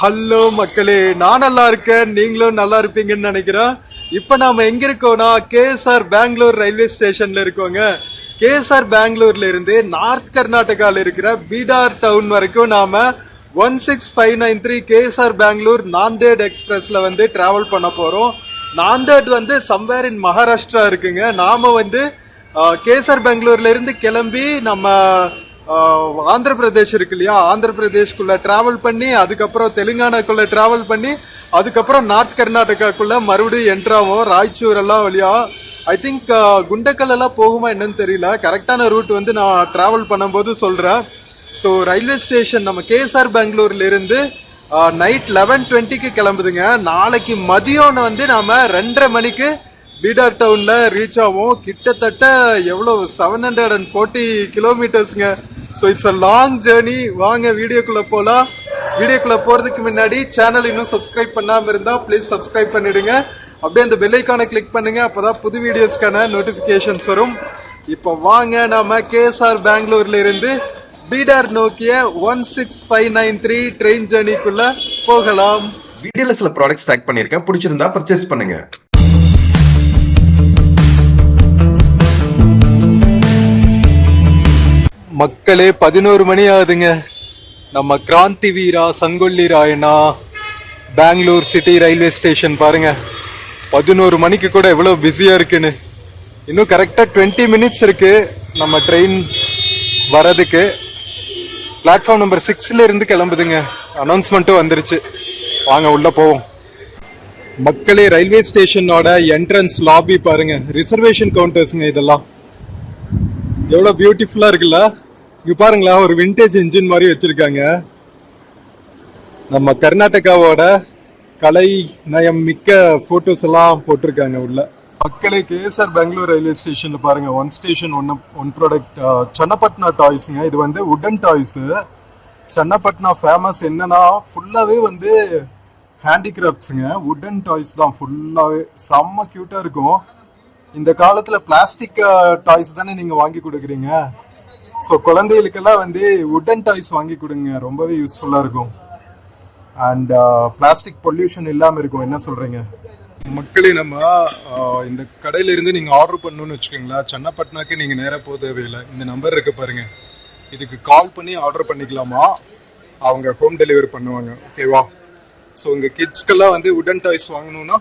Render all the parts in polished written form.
Hello மக்களே, நான் நல்லா இருக்கேன், நீங்களும் நல்லா இருப்பீங்கன்னு நினைக்கிறேன். இப்போ நாம எங்க இருக்கோம்னா கேஎஸ்ஆர் பெங்களூர் ரயில்வே ஸ்டேஷன்ல இருக்கோங்க. கேஎஸ்ஆர் பெங்களூர்ல இருந்து நார்த் கர்நாடகாவில் இருக்கிற பீடார் டவுன் வரைக்கும் நாம 16593 கேஎஸ்ஆர் பெங்களூர் நாந்தேட் எக்ஸ்பிரஸ்ல வந்து டிராவல் பண்ண போறோம். நாந்தேட் வந்து சம்வேர் இன் மகாராஷ்டிரா இருக்குங்க. நாம வந்து கேஎஸ்ஆர் பெங்களூர்ல இருந்து கிளம்பி நம்ம ஆந்திர பிரதேஷ் இருக்கு இல்லையா, ஆந்திர பிரதேஷ்குள்ள டிராவல் பண்ணி அதுக்கப்புறம் தெலுங்கானாக்குள்ள டிராவல் பண்ணி அதுக்கப்புறம் நார்த் கர்நாடகாக்குள்ள மறுபடியும் என்ட்ராவும் ராய்ச்சூர் எல்லாம் வழியா ஐ திங்க் குண்டக்கல் எல்லாம் போகுமா என்னன்னு தெரியல. கரெக்டான ரூட் வந்து நான் டிராவல் பண்ணும்போது சொல்றேன். ஸோ ரயில்வே ஸ்டேஷன் நம்ம கேஎஸ்ஆர் பெங்களூர்ல இருந்து நைட் 11:20க்கு கிளம்புதுங்க. நாளைக்கு மதியம் வந்து நாம 2:30 மணிக்கு பீடார் டவுன்ல ரீச் ஆகும். கிட்டத்தட்ட எவ்வளோ 740 கிலோமீட்டர்ஸ்ங்க. So it's a long journey. வாங்க வீடியோக்குள்ள போகலாம். வீடியோக்குள்ள போறதுக்கு முன்னாடி சேனல் இன்னும் சப்ஸ்கிரைப் பண்ணாமல் இருந்தால் ப்ளீஸ் சப்ஸ்கிரைப் பண்ணிடுங்க. அப்படியே அந்த பெல் ஐக்கானை கிளிக் பண்ணுங்க, அப்போதான் புது வீடியோஸ்க்கான நோட்டிஃபிகேஷன்ஸ் வரும். இப்போ வாங்க நாம கேஎஸ்ஆர் பெங்களூர்ல இருந்து பீடார் நோக்கிய 16593 ட்ரெயின் ஜேர்னிக்குள்ள போகலாம். வீடியோல சில ப்ராடக்ட்ஸ் டேக் பண்ணியிருக்கேன், பிடிச்சிருந்தா பர்ச்சேஸ் பண்ணுங்க. மக்களே 11 மணி ஆகுதுங்க. நம்ம கிராந்தி வீரா Sangolli ராயனா Bangalore city railway station பாருங்க. 11 மணிக்கு கூட எவ்வளோ பிஸியாக இருக்குன்னு. இன்னும் கரெக்டாக 20 மினிட்ஸ் இருக்கு நம்ம ட்ரெயின் வரதுக்கு. பிளாட்ஃபார்ம் நம்பர் 6ல இருந்து கிளம்புதுங்க. அனௌன்ஸ்மெண்ட்டும் வந்துருச்சு. வாங்க உள்ள போவோம். மக்களே, ரயில்வே ஸ்டேஷனோட என்ட்ரன்ஸ் லாபி பாருங்க. ரிசர்வேஷன் கவுண்டர்ஸுங்க இதெல்லாம். எவ்வளோ பியூட்டிஃபுல்லாக இருக்குல்ல. இங்க பாருங்களா, ஒரு விண்டேஜ் இன்ஜின் மாதிரி வச்சிருக்காங்க. நம்ம கர்நாடகாவோட கலை நயம் மிக்க போட்டோஸ் எல்லாம் போட்டிருக்காங்க உள்ள. மக்களே, கேஎஸ்ஆர் பெங்களூர் ரயில்வே ஸ்டேஷன்ல பாருங்க, ஒன் ஸ்டேஷன் ஒன் ப்ராடக்ட் சன்னப்பட்னா டாய்ஸுங்க. இது வந்து உடன் டாய்ஸ். சன்னப்பட்னா ஃபேமஸ் என்னன்னா ஃபுல்லாவே வந்து ஹேண்டிகிராஃப்ட்ஸுங்க. உடன் டாய்ஸ் தான் ஃபுல்லாவே. செம்ம கியூட்டா இருக்கும். இந்த காலத்துல பிளாஸ்டிக் டாய்ஸ் தானே நீங்க வாங்கி கொடுக்குறீங்க. ஸோ குழந்தைகளுக்கெல்லாம் வந்து உடன் டாய்ஸ் வாங்கி கொடுங்க, ரொம்பவே யூஸ்ஃபுல்லாக இருக்கும். அண்ட் பிளாஸ்டிக் பொல்யூஷன் இல்லாமல் இருக்கும். என்ன சொல்கிறீங்க மக்களே? நம்ம இந்த கடையில இருந்து நீங்கள் ஆர்டர் பண்ணணும்னு வச்சுக்கோங்களேன், சன்னப்பட்னாக்கு நீங்கள் நேராக போக தேவையில்லை. இந்த நம்பர் இருக்கு பாருங்க, இதுக்கு கால் பண்ணி ஆர்டர் பண்ணிக்கலாமா, அவங்க ஹோம் டெலிவரி பண்ணுவாங்க. ஓகேவா? ஸோ உங்கள் கிட்ஸ்க்கெல்லாம் வந்து உடன் டாய்ஸ் வாங்கணும்னா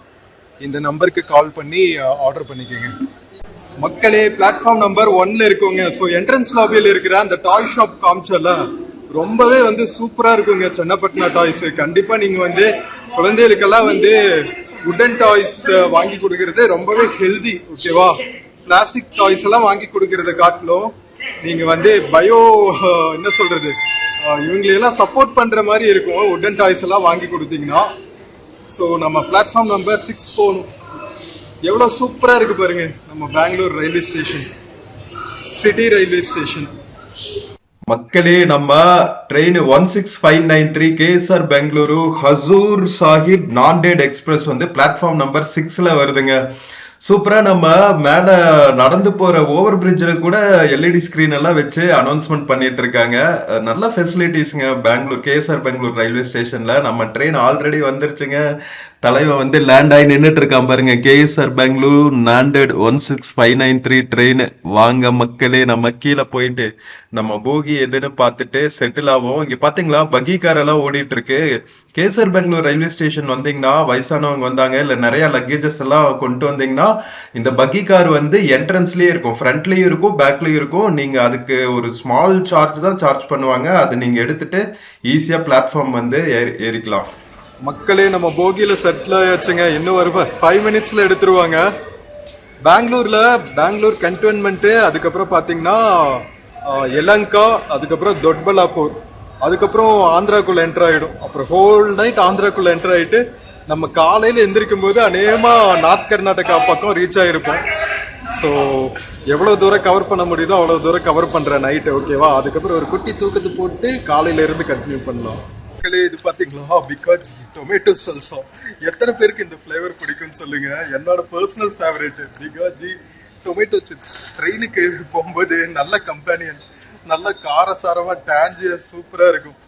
இந்த நம்பருக்கு கால் பண்ணி ஆர்டர் பண்ணிக்கோங்க. மக்களே, பிளாட்ஃபார்ம் நம்பர் 1ல இருக்குங்க. ஸோ என்ட்ரன்ஸ் லாபியில் இருக்கிற அந்த டாய் ஷாப் காமிச்சல ரொம்பவே வந்து சூப்பராக இருக்குங்க சன்னப்பட்னா டாய்ஸ். கண்டிப்பாக நீங்கள் வந்து குழந்தைகளுக்கெல்லாம் வந்து உடன் டாய்ஸ் வாங்கி கொடுக்கறது ரொம்பவே ஹெல்தி. ஓகேவா? பிளாஸ்டிக் டாய்ஸ் எல்லாம் வாங்கி கொடுக்கறத காட்டிலும் நீங்கள் வந்து என்ன சொல்றது, இவங்களையெல்லாம் சப்போர்ட் பண்ணுற மாதிரி இருக்கும் உடன் டாய்ஸ் எல்லாம் வாங்கி கொடுத்தீங்கன்னா. ஸோ நம்ம பிளாட்ஃபார்ம் நம்பர் 6 போகணும். எவ்வளோ சூப்பராக இருக்கு பாருங்க நம்ம Bangalore railway station, city railway station. மக்களே, நம்ம train 16593 KSR Bengaluru Hazur Sahib Nanded express வந்து பிளாட்ஃபார்ம் நம்பர் 6ல வருதுங்க. சூப்பரா. நம்ம மேல நடந்து போற ஓவர் பிரிட்ஜ்ல கூட எல்இடி ஸ்கிரீன் எல்லாம் வச்சு அனௌன்ஸ்மெண்ட் பண்ணிட்டு இருக்காங்க. நல்ல ஃபெசிலிட்டிஸ்ங்க பெங்களூர் கேஎஸ்ஆர் பெங்களூர் ரயில்வே ஸ்டேஷன்ல. நம்ம ட்ரெயின் ஆல்ரெடி வந்துருச்சுங்க. தலைவன் வந்து லேண்ட் ஆகி நின்றுட்டு இருக்கான் பாருங்க. KSR Bangalore Nanded 16593 train. வாங்க மக்களே, நம்ம கீழே போயிட்டு நம்ம போகி எதுன்னு பார்த்துட்டு செட்டில் ஆகும். இங்க பாத்தீங்களா, பகி கார் எல்லாம் ஓடிட்டு இருக்கு. கேஎஸ்ஆர் பெங்களூர் ரயில்வே ஸ்டேஷன் வந்தீங்கன்னா, வயசானவங்க வந்தாங்க இல்ல நிறைய லக்கேஜஸ் எல்லாம் கொண்டு வந்தீங்கன்னா, இந்த பகி கார் வந்து என்ட்ரன்ஸ்லயே இருக்கும், ஃப்ரண்ட்லயும் இருக்கும், பேக்லயும் இருக்கும். நீங்க அதுக்கு ஒரு ஸ்மால் சார்ஜ் தான் சார்ஜ் பண்ணுவாங்க. அது நீங்க எடுத்துட்டு ஈஸியா பிளாட்ஃபார்ம் வந்து ஏறிக்கலாம். மக்களே, நம்ம போகியில செட்டில் ஆயாச்சுங்க. இன்னும் ஒரு 5 மினிட்ஸ்ல எடுத்துருவாங்க. பெங்களூர் கண்டோன்மெண்ட்டு, அதுக்கப்புறம் பார்த்தீங்கன்னா எலங்கா, அதுக்கப்புறம் தொட்பலாப்பூர், அதுக்கப்புறம் ஆந்திராக்குள்ள என்டர் ஆகிடும். அப்புறம் ஹோல் நைட் ஆந்திராக்குள்ள என்டர் ஆகிட்டு நம்ம காலையில் எந்திரிக்கும் போது அநேகமாக நார்த் கர்நாடகா பக்கம் ரீச் ஆகிருப்போம். ஸோ எவ்வளோ தூரம் கவர் பண்ண முடியுதோ அவ்வளோ தூரம் கவர் பண்ணுறேன் நைட்டு. ஓகேவா? அதுக்கப்புறம் ஒரு குட்டி தூக்கத்தை போட்டு காலையிலேருந்து கண்டினியூ பண்ணலாம். இது பாத்தீங்களா, பிகாஜி டொமேட்டோ சல்சா. எத்தனை பேருக்கு இந்த ஃப்ளேவர் பிடிக்கும்னு சொல்லுங்க. என்னோட personal favourite Bhikaji tomato chips. ட்ரெயினுக்கு போகும்போது நல்ல கம்பெனியன், நல்ல காரசாரமா டேஞ்சியா சூப்பரா இருக்கும்.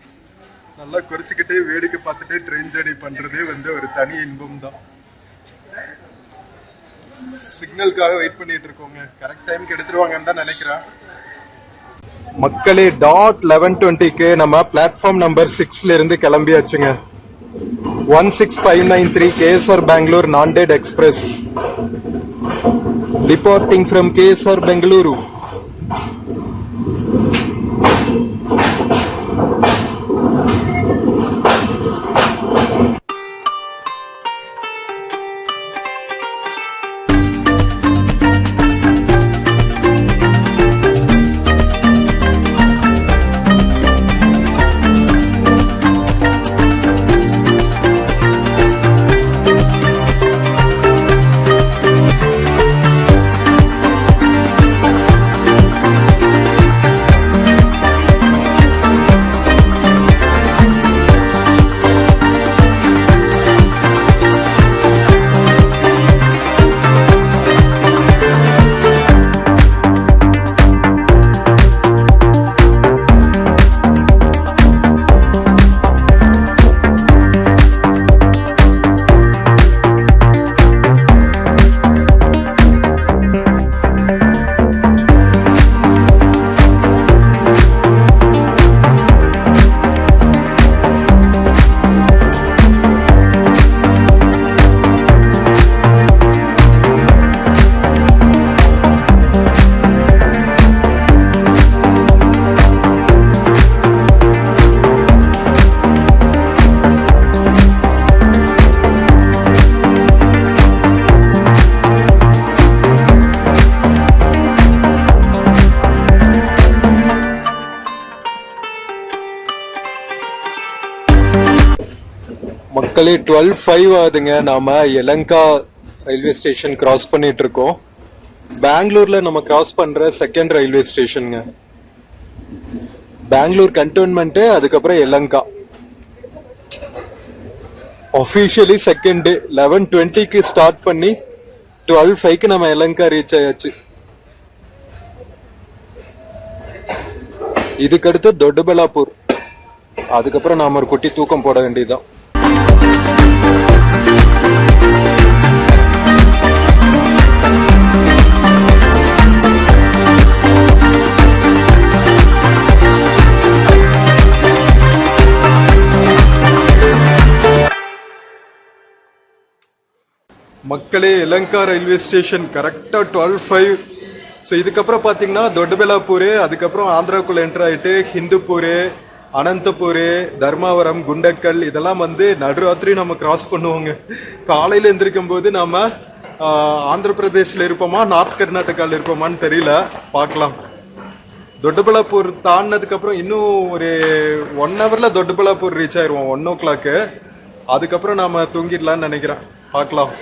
நல்லா குறிச்சுக்கிட்டே வேடிக்கை பார்த்துட்டு ட்ரெயின் ஜர்னி பண்றதே வந்து ஒரு தனி இன்பம் தான். சிக்னலுக்காக வெயிட் பண்ணிட்டு இருக்கோங்க. கரெக்ட் டைம்க்கு எடுத்துருவாங்கன்னு தான் நினைக்கிறேன். மக்களே டாட் 11:20க்கு நம்ம பிளாட்ஃபார்ம் நம்பர் 6ல இருந்து கிளம்பியாச்சுங்க. 16593 KSR Bangalore Nanded Express departing from KSR Bengaluru. மக்களே 12:05 ஆகுதுங்க. நாம எலங்கா ரயில்வே ஸ்டேஷன் கிராஸ் பண்ணிட்டு இருக்கோம். பெங்களூர்ல நம்ம கிராஸ் பண்ற செகண்ட் ரயில்வே ஸ்டேஷனுங்க. பெங்களூர் கண்டோன்மெண்ட், அதுக்கப்புறம் எலங்கா. ஒபிஷியலி செகண்ட் 11:20க்கு ஸ்டார்ட் பண்ணி 12:05க்கு நம்ம எலங்கா ரீச் ஆயாச்சு. இதுக்கடுத்து தொட்டபெல்லாப்பூர், அதுக்கப்புறம் நாம ஒரு குட்டி தூக்கம் போட வேண்டியதுதான். மக்களே எலங்கா ரயில்வே ஸ்டேஷன் கரெக்டாக 12:05. ஸோ இதுக்கப்புறம் பார்த்தீங்கன்னா தொட்டபெல்லாப்பூர், அதுக்கப்புறம் ஆந்திராக்குள்ள என்டர் ஆகிட்டு ஹிந்துப்பூர், அனந்தபூர், தர்மாவரம், குண்டக்கல் இதெல்லாம் வந்து நடுராத்திரி நம்ம கிராஸ் பண்ணுவோங்க. காலையில் எந்திரிக்கும் போது நாம ஆந்திர பிரதேசில் இருப்போமா நார்த் கர்நாடகாவில் இருப்போமான்னு தெரியல, பார்க்கலாம். தொட்டபெல்லாப்பூர் தாண்டினதுக்கப்புறம் இன்னும் ஒரு 1 ஹவரில் தொட்டபெல்லாப்பூர் ரீச் ஆயிடுவோம் 1 o'clock. அதுக்கப்புறம் நாம தூங்கிடலான்னு நினைக்கிறேன், பார்க்கலாம்.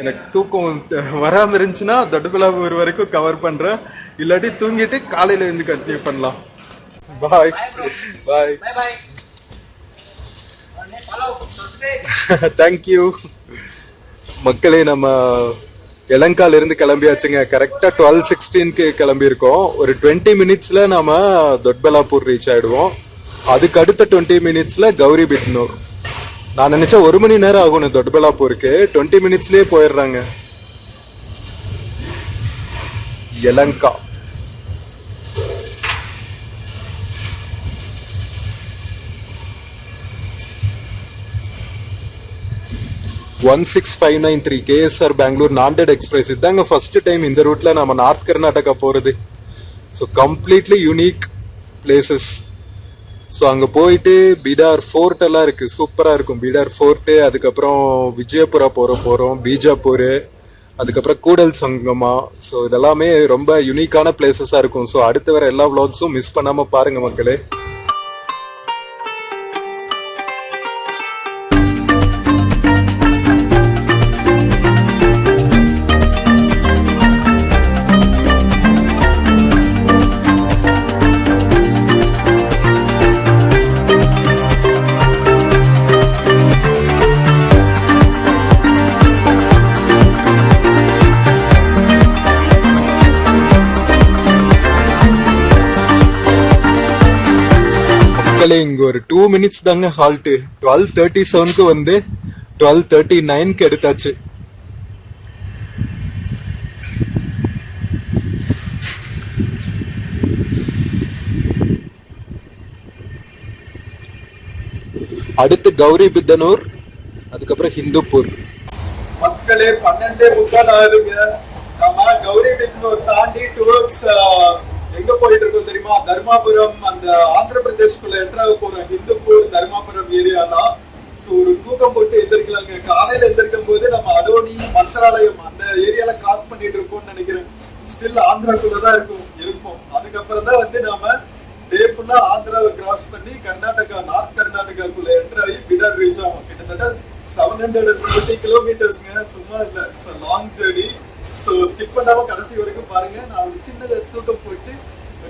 எனக்கு தூக்கம் வராமல் இருந்துச்சுன்னா தொட்டபெல்லாப்பூர் வரைக்கும் கவர் பண்ணுறேன், இல்லாட்டி தூங்கிட்டு காலையில் இருந்து கண்டினியூ பண்ணலாம். பாய் பாய் தேங்க்யூ. மக்களே நம்ம எலங்கால இருந்து கிளம்பியாச்சுங்க. கரெக்டா 12:16க்கு கிளம்பி இருக்கோம். ஒரு 20 minutesல நாம தொட்டபெல்லாப்பூர் ரீச் ஆயிடுவோம். அதுக்கு அடுத்த 20 minutesல கௌரிபிட்னூர். நான் நினைச்சேன் 1 மணி நேரம் ஆகும் தொட்டபெல்லாப்பூருக்கு, 20 minutesலயே போயிடுறாங்க. Yelahanka 16593 KSR Bangalore Nanded Express. இதாங்க ஃபர்ஸ்ட் டைம் இந்த ரூட்ல நம்ம நார்த் கர்நாடகா போறது. So completely unique places. So அங்கே போயிட்டு பீடார் ஃபோர்ட் எல்லாம் இருக்கு, சூப்பராக இருக்கும். பீடார் ஃபோர்ட்டு, அதுக்கப்புறம் விஜயபுரா போகிறோம், பீஜாப்பூர், அதுக்கப்புறம் கூடல் சங்கமா. ஸோ இதெல்லாமே ரொம்ப யூனிக்கான பிளேசஸாக இருக்கும். ஸோ அடுத்து வர எல்லா vlogsம் மிஸ் பண்ணாமல் பாருங்க மக்களே. ஒரு 2 மினிட்ஸ் தாங்க ஹால்ட்டு. 12:37க்கு வந்து 12:39க்கு எடுத்தாச்சு. அடுத்து கௌரி பித்தனூர், அதுக்கப்புறம் ஹிந்துப்பூர். மக்களே 12:45 ஆகுதுங்க. நம்ம கௌரி பித்தனூர் தாண்டி டுவர்ட்ஸ் எங்க போயிட்டு இருக்கோம் தெரியுமா? தர்மாபுரம், அந்த ஆந்திர பிரதேஷ்குள்ள என்ட்ராக போறோம். ஹிந்துப்பூர் தர்மாபுரம் ஏரியாலாம். ஸோ ஒரு தூக்கம் போட்டு எந்திரிக்கலாங்க. காலையில எந்திரிக்கும் போது நம்ம அதோனி மந்திராலயம் அந்த ஏரியால கிராஸ் பண்ணிட்டு இருக்கோம்னு நினைக்கிறேன். ஸ்டில் ஆந்திராக்குள்ளதான் இருப்போம். அதுக்கப்புறம் தான் வந்து நாம டே ஃபுல்லா ஆந்திராவை கிராஸ் பண்ணி கர்நாடகா, நார்த் கர்நாடகாக்குள்ள என்டர் ஆகி பிடர் ரீச் ஆகும். கிட்டத்தட்ட 720 கிலோமீட்டர்ஸ்ங்க. சும்மா இல்ல, it's a long journey. So skip பண்ணாம கடைசி வரைக்கும் பாருங்க. நான் ஒரு சின்ன தூக்கம் போட்டு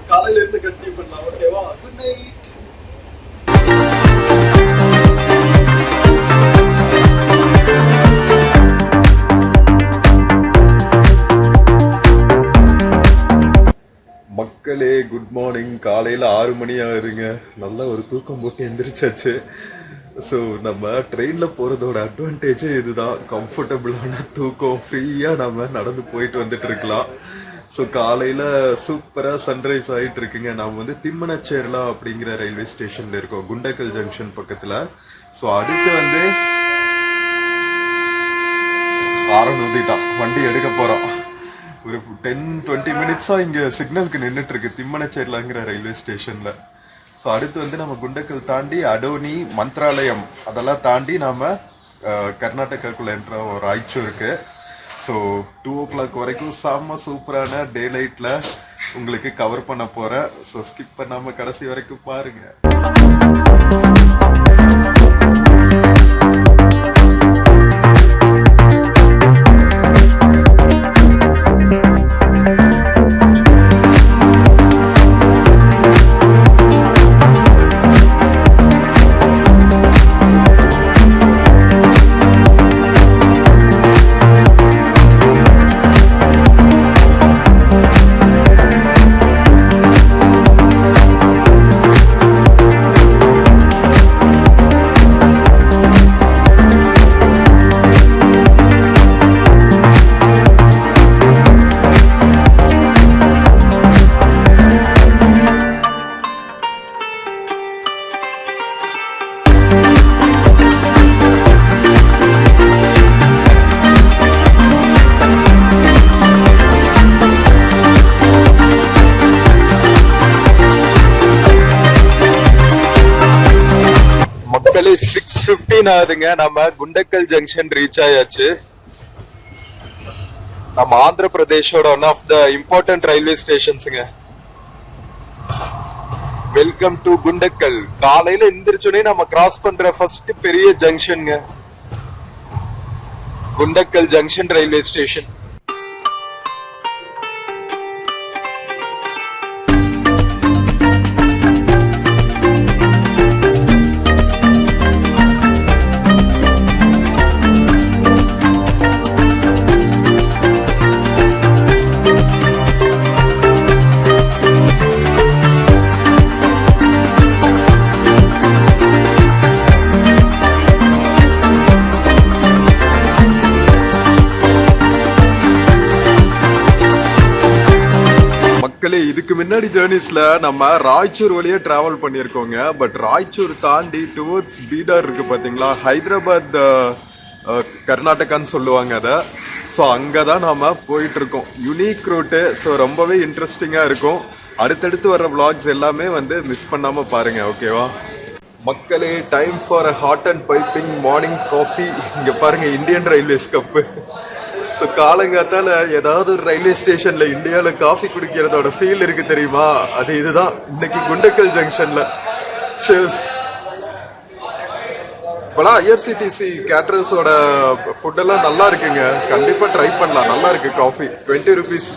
காலையில இருந்து கண்டினியூ பண்ணலாம். ஓகேவா? Good night. மக்களே குட் மார்னிங். காலையில் 6 மணி ஆகுதுங்க. நல்லா ஒரு தூக்கம் போட்டு எந்திரிச்சாச்சு. ஸோ நம்ம ட்ரெயினில் போகிறதோட அட்வான்டேஜே இதுதான். கம்ஃபர்டபுளான தூக்கம், ஃப்ரீயாக நம்ம நடந்து போயிட்டு வந்துட்டு இருக்கலாம். ஸோ காலையில் சூப்பராக சன்ரைஸ் ஆகிட்டு இருக்குங்க. நம்ம வந்து திம்மனச்சேர்லா அப்படிங்கிற ரயில்வே ஸ்டேஷனில் இருக்கோம், குண்டக்கல் ஜங்ஷன் பக்கத்தில். ஸோ அடுத்து வந்து ஆரம்பிட்டான், வண்டி எடுக்க போகிறோம். ஒரு 10-20 மினிட்ஸா இங்க சிக்னலுக்கு நின்றுட்டு இருக்கு திம்மனச்சேர்லாங்கிற ரயில்வே ஸ்டேஷன்ல. ஸோ அடுத்து வந்து நம்ம குண்டக்கல் தாண்டி அடோனி, மந்த்ராலயம் அதெல்லாம் தாண்டி நாம கர்நாடகாக்குள்ள என்ற ஒரு ராய்ச்சூருக்கு. ஸோ 2 o'clock வரைக்கும் செம்ம சூப்பரான டே லைட்ல உங்களுக்கு கவர் பண்ண போறேன். ஸோ ஸ்கிப் பண்ணாம கடைசி வரைக்கும் பாருங்க. மக்களே 6:15 ஆகுதுங்க. நம்ம குண்டக்கல் ஜங்ஷன் ரீச் ஆயாச்சு. நம்ம ஆந்திர பிரதேஷோட one of the important railway ஸ்டேஷன்ஸுங்க. Welcome to Guntakal. காலையில எந்திரிச்சோடனே நம்ம கிராஸ் பண்ற ஃபர்ஸ்ட் பெரிய ஜங்ஷனுங்க குண்டக்கல் ஜங்ஷன் ரயில்வே ஸ்டேஷன். இதுக்கு முன்னாடி ஜேர்னிஸ்ல நம்ம ராய்ச்சூர் வழியா டிராவல் பண்ணியிருக்கோங்க. பட் ராய்ச்சூர் தாண்டி டுவர்ட்ஸ் பீடர் இருக்கு பாத்தீங்களா, ஹைதராபாத் கர்நாடகான்னு சொல்லுவாங்க அதை. ஸோ அங்கே தான் நாம போயிட்டு இருக்கோம். Unique route. ஸோ ரொம்பவே இன்ட்ரெஸ்டிங்காக இருக்கும். அடுத்தடுத்து வர்ற vlogs எல்லாமே வந்து மிஸ் பண்ணாம பாருங்க. ஓகேவா மக்களே? Time for a hot and piping morning coffee. இங்க பாருங்க, இந்தியன் ரயில்வேஸ் கப்பு. ஸோ காலங்காத்தால ஏதாவது ஒரு ரயில்வே ஸ்டேஷன்ல இந்தியாவில் காஃபி குடிக்கிறதோட ஃபீல் இருக்கு தெரியுமா? அது இதுதான் இன்னைக்கு குண்டக்கல் ஜங்ஷன்ல. Cheers. இப்போலாம் ஐஆர்சிடிசி கேட்டரர்ஸோட ஃபுட்டெல்லாம் நல்லா இருக்குங்க. கண்டிப்பாக ட்ரை பண்ணலாம். நல்லா இருக்கு காஃபி. 20 rupees.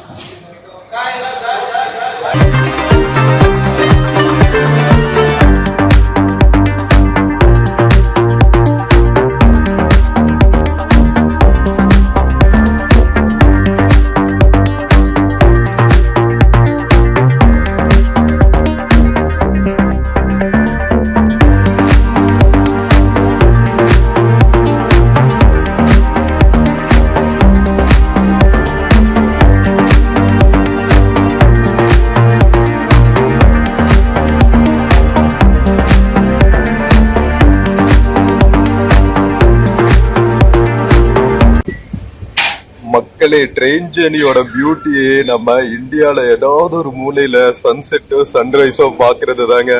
மக்களே, ட்ரெயின் ஜேர்னியோட பியூட்டியே நம்ம இந்தியால ஏதாவது ஒரு மூலையில சன்செட்டோ சன்ரைஸோ பாக்குறது தாங்க.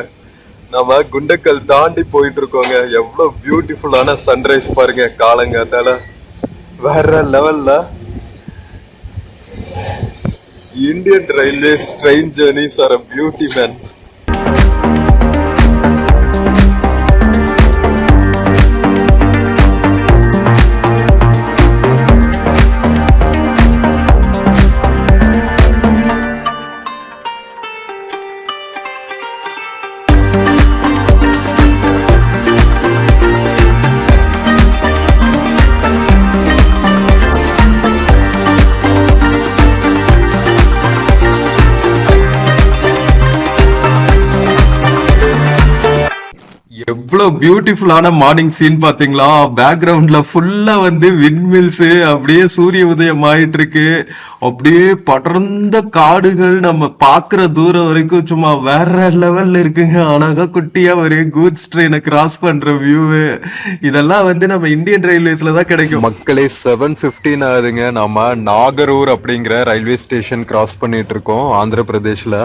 நம்ம குண்டக்கல் தாண்டி போயிட்டு இருக்கோங்க. எவ்வளவு பியூட்டிஃபுல்லான சன்ரைஸ் பாருங்க காலங்காத்தால. வேற லெவல்ல. Indian railways train journeys are a beauty man. எவ்வளவு பியூட்டிஃபுல்லான மார்னிங் சீன் பாத்தீங்களா? பேக்ரவுண்ட்ல ஃபுல்லா வந்து விண்மில்ஸ், அப்படியே சூரிய உதயம் ஆயிட்டு இருக்கு. அப்படியே படர்ந்த காடுகள், நம்ம பாக்குற தூரம் வரைக்கும் சும்மா வேற லெவல்ல இருக்குங்க. அழகா குட்டியா ஒரு கூட்ஸ் ட்ரெயினை கிராஸ் பண்ற வியூ, இதெல்லாம் வந்து நம்ம இந்தியன் ரயில்வேஸ்ல தான் கிடைக்கும். மக்களே, 7:15 ஆகுதுங்க. நம்ம நாகரூர் அப்படிங்கிற ரயில்வே ஸ்டேஷன் கிராஸ் பண்ணிட்டு இருக்கோம் ஆந்திர பிரதேஷ்ல.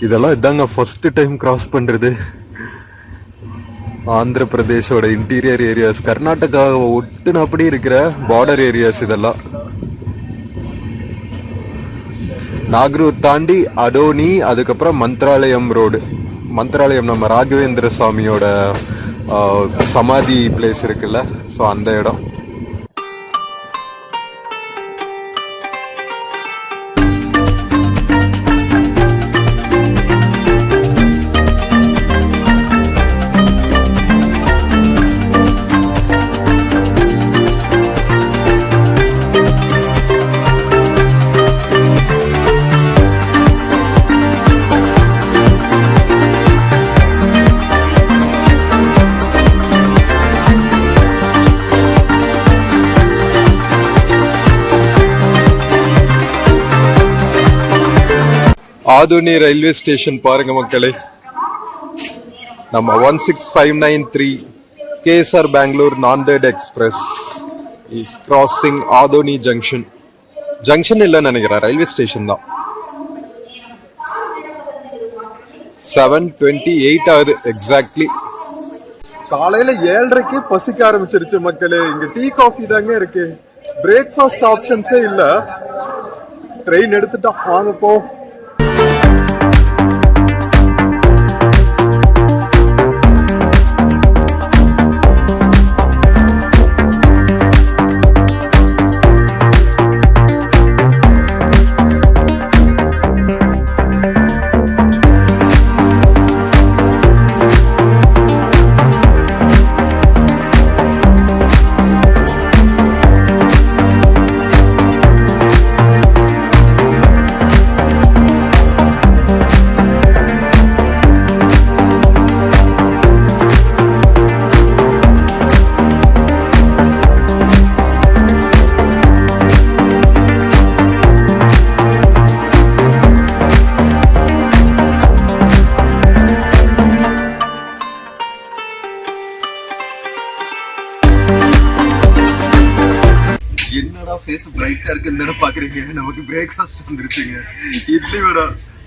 இதெல்லாம் இதாங்க ஃபர்ஸ்ட் டைம் கிராஸ் பண்றது. ஆந்திர பிரதேஷோட இன்டீரியர் ஏரியாஸ், கர்நாடகாவை ஒட்டுன அப்படி இருக்கிற பார்டர் ஏரியாஸ் இதெல்லாம். நாகரூர் தாண்டி அதோனி, அதுக்கப்புறம் மந்த்ராலயம் ரோடு. மந்த்ராலயம் நம்ம ராகவேந்திர சுவாமியோட சமாதி பிளேஸ் இருக்குல்ல, ஸோ அந்த இடம். ஆதுனி ரயில்வே ஸ்டேஷன் பாருங்க மக்களே. நம்ம 16593 KSR Bangalore Nanded express is crossing Adoni junction. Junction இல்லைன்னு நினைக்கிறேன், ரயில்வே ஸ்டேஷன் தான். 7:28 ஆகுது எக்ஸாக்ட்லி. காலையில 7:30க்கு பசிக்க ஆரம்பிச்சிருச்சு மக்களே. இங்க டீ காஃபி தாங்க இருக்கு, பிரேக்ஃபாஸ்ட் ஆப்ஷன்ஸே இல்ல. ட்ரெயின் எடுத்துட்டா வாங்க போ. என்னடா ஃபேஸ் பிரைட்டா இருக்குன்னு பாக்குறீங்க. நமக்கு பிரேக்ஃபாஸ்ட் வந்துருச்சுங்க. இட்லி வடை,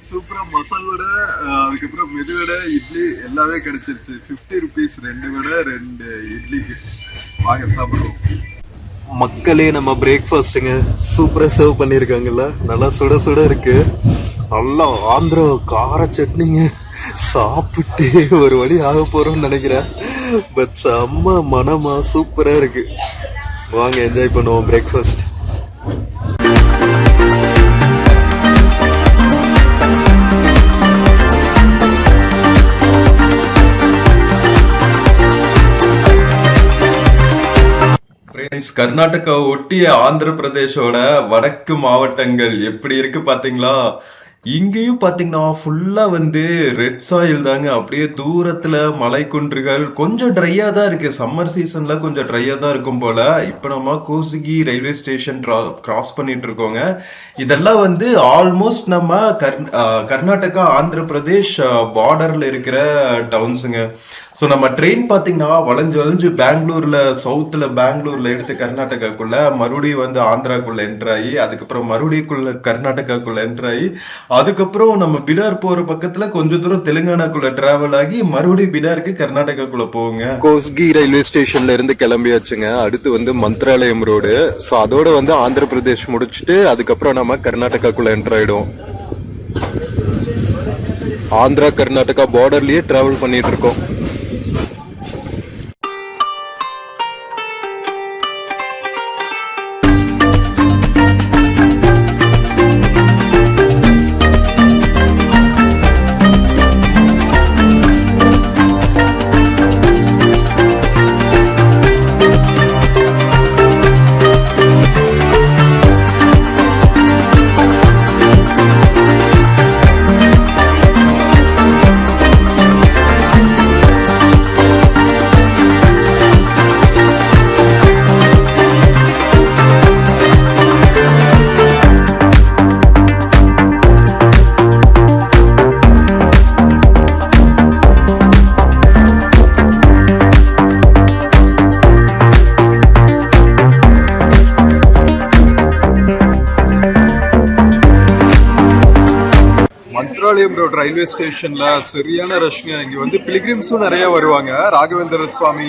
சூப்பரா மசால் வடை, அதுக்கப்புறம் மெது வடை, இட்லி எல்லாமே கிடைச்சிருச்சு. 50 rupees 2 வடை 2 இட்லிக்கு. வாங்க சாப்பிடுவோம் மக்களே. நம்ம பிரேக்ஃபாஸ்ட்டுங்க சூப்பரா சர்வ் பண்ணிருக்காங்கல்ல, நல்லா சுட சுட இருக்கு. நல்லா ஆந்திரா கார சட்னிங்க. சாப்பிட்டு ஒரு வழி ஆக போறோம்னு நினைக்கிறேன். பட் செம்ம மனமா சூப்பரா இருக்கு. வாங்க என்ஜாய் பண்ணுவோம் பிரேக்ஃபாஸ்ட். கர்நாடகா ஒட்டிய ஆந்திர பிரதேஷோட வடக்கு மாவட்டங்கள் எப்படி இருக்கு பாத்தீங்களா? இங்கேயும் பாத்தீங்கன்னா ஃபுல்லா வந்து ரெட் சாயில் தாங்க. அப்படியே தூரத்துல மலை குன்றுகள், கொஞ்சம் ட்ரையா தான் இருக்கு. சம்மர் சீசன்ல கொஞ்சம் ட்ரையா தான் இருக்கும் போல. இப்ப நம்ம கோசிகி ரயில்வே ஸ்டேஷன் கிராஸ் பண்ணிட்டு இருக்கோங்க. இதெல்லாம் வந்து ஆல்மோஸ்ட் நம்ம கர்நாடகா ஆந்திர பிரதேஷ் பார்டர்ல இருக்கிற டவுன்ஸுங்க. ஸோ நம்ம ட்ரெயின் பாத்தீங்கன்னா வளைஞ்சு வளைஞ்சு பெங்களூர்ல சவுத்துல பெங்களூர்ல எடுத்து கர்நாடகாக்குள்ள மறுபடியும் வந்து ஆந்திராக்குள்ள என்டர் ஆகி அதுக்கப்புறம் மறுபடியுக்குள்ள கர்நாடகாக்குள்ள என்டர் ஆகி அதுக்கப்புறம் நம்ம பிடார் போற பக்கத்துல கொஞ்ச தூரம் தெலுங்கானாக்குள்ள டிராவல் ஆகி மறுபடியும் பிடாருக்கு கர்நாடகாக்குள்ள போகுங்க. கோஸ்கி ரயில்வே ஸ்டேஷன்ல இருந்து கிளம்பியாச்சுங்க. அடுத்து வந்து மந்த்ராலயம் ரோடு. ஸோ அதோட வந்து ஆந்திர பிரதேஷ் முடிச்சுட்டு அதுக்கப்புறம் நம்ம கர்நாடகாக்குள்ள என்டர் ஆயிடும். ஆந்திரா கர்நாடகா பார்டர்லயே டிராவல் பண்ணிட்டு இருக்கோம். மந்த்ராலயம் ரோட் ரயில்வே ஸ்டேஷன்ல சரியான ரஷ்ங்க. இங்க வந்து பிலிகிரிம்ஸும் நிறைய வருவாங்க ராகவேந்திர சுவாமி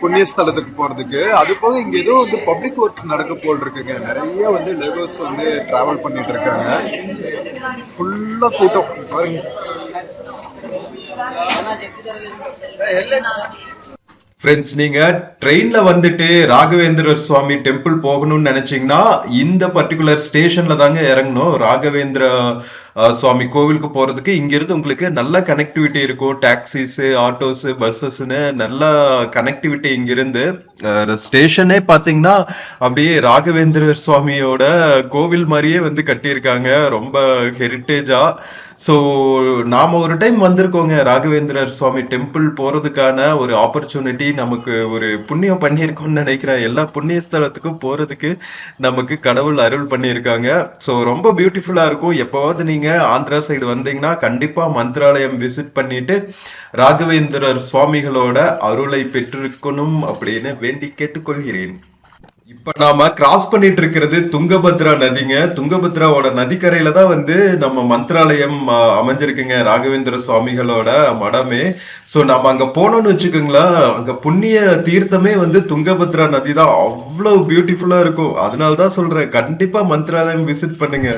புண்ணிய ஸ்தலத்துக்கு போறதுக்கு. அது போக இங்க ஏதோ வந்து பப்ளிக் ஒர்க் நடக்க போல் இருக்குங்க. நிறைய வந்து லேபர்ஸ் வந்து டிராவல் பண்ணிட்டு இருக்காங்க. ஃபுல்லா கூட்டம் பாருங்க. ஃப்ரெண்ட்ஸ், நீங்க ட்ரெயின்ல வந்துட்டு ராகவேந்திர சுவாமி டெம்பிள் போகணும்னு நினைச்சீங்கன்னா இந்த பர்டிகுலர் ஸ்டேஷன்ல தாங்க இறங்கணும். ராகவேந்திர சுவாமி கோவிலுக்கு போறதுக்கு இங்க இருந்து உங்களுக்கு நல்ல கனெக்டிவிட்டி இருக்கும். டாக்ஸிஸ், ஆட்டோஸ், பஸ்ஸஸ்ன்னு நல்ல கனெக்டிவிட்டி இங்க இருந்து. ஸ்டேஷனே பாத்தீங்கன்னா அப்படியே ராகவேந்திர சுவாமியோட கோவில் மாதிரியே வந்து கட்டியிருக்காங்க, ரொம்ப ஹெரிட்டேஜா. ஸோ நாம ஒரு டைம் வந்திருக்கோங்க ராகவேந்திரர் சுவாமி டெம்பிள் போறதுக்கான ஒரு ஆப்பர்ச்சுனிட்டி நமக்கு ஒரு புண்ணியம் பண்ணியிருக்கோம்னு நினைக்கிறேன். எல்லா புண்ணிய ஸ்தலத்துக்கும் போறதுக்கு நமக்கு கடவுள் அருள் பண்ணியிருக்காங்க. ஸோ ரொம்ப பியூட்டிஃபுல்லா இருக்கும். எப்போவாவது நீங்க ஆந்திரா சைடு வந்தீங்கன்னா கண்டிப்பா மந்த்ராலயம் விசிட் பண்ணிட்டு ராகவேந்திரர் சுவாமிகளோட அருளை பெற்றிருக்கணும் அப்படின்னு வேண்டி கேட்டுக்கொள்கிறேன். இப்ப நாம கிராஸ் பண்ணிட்டு இருக்கிறது துங்கபத்ரா நதிங்க. துங்கபத்ராவோட நதிக்கரையில தான் வந்து நம்ம மந்த்ராலயம் அமைஞ்சிருக்குங்க, ராகவேந்திர சுவாமிகளோட மடமே. சோ நம்ம அங்க போனோம்னு வச்சுக்கோங்களேன், அங்க புண்ணிய தீர்த்தமே வந்து துங்கபத்ரா நதி தான். அவ்வளவு பியூட்டிஃபுல்லா இருக்கும். அதனாலதான் சொல்றேன், கண்டிப்பா மந்த்ராலயம் விசிட் பண்ணுங்க.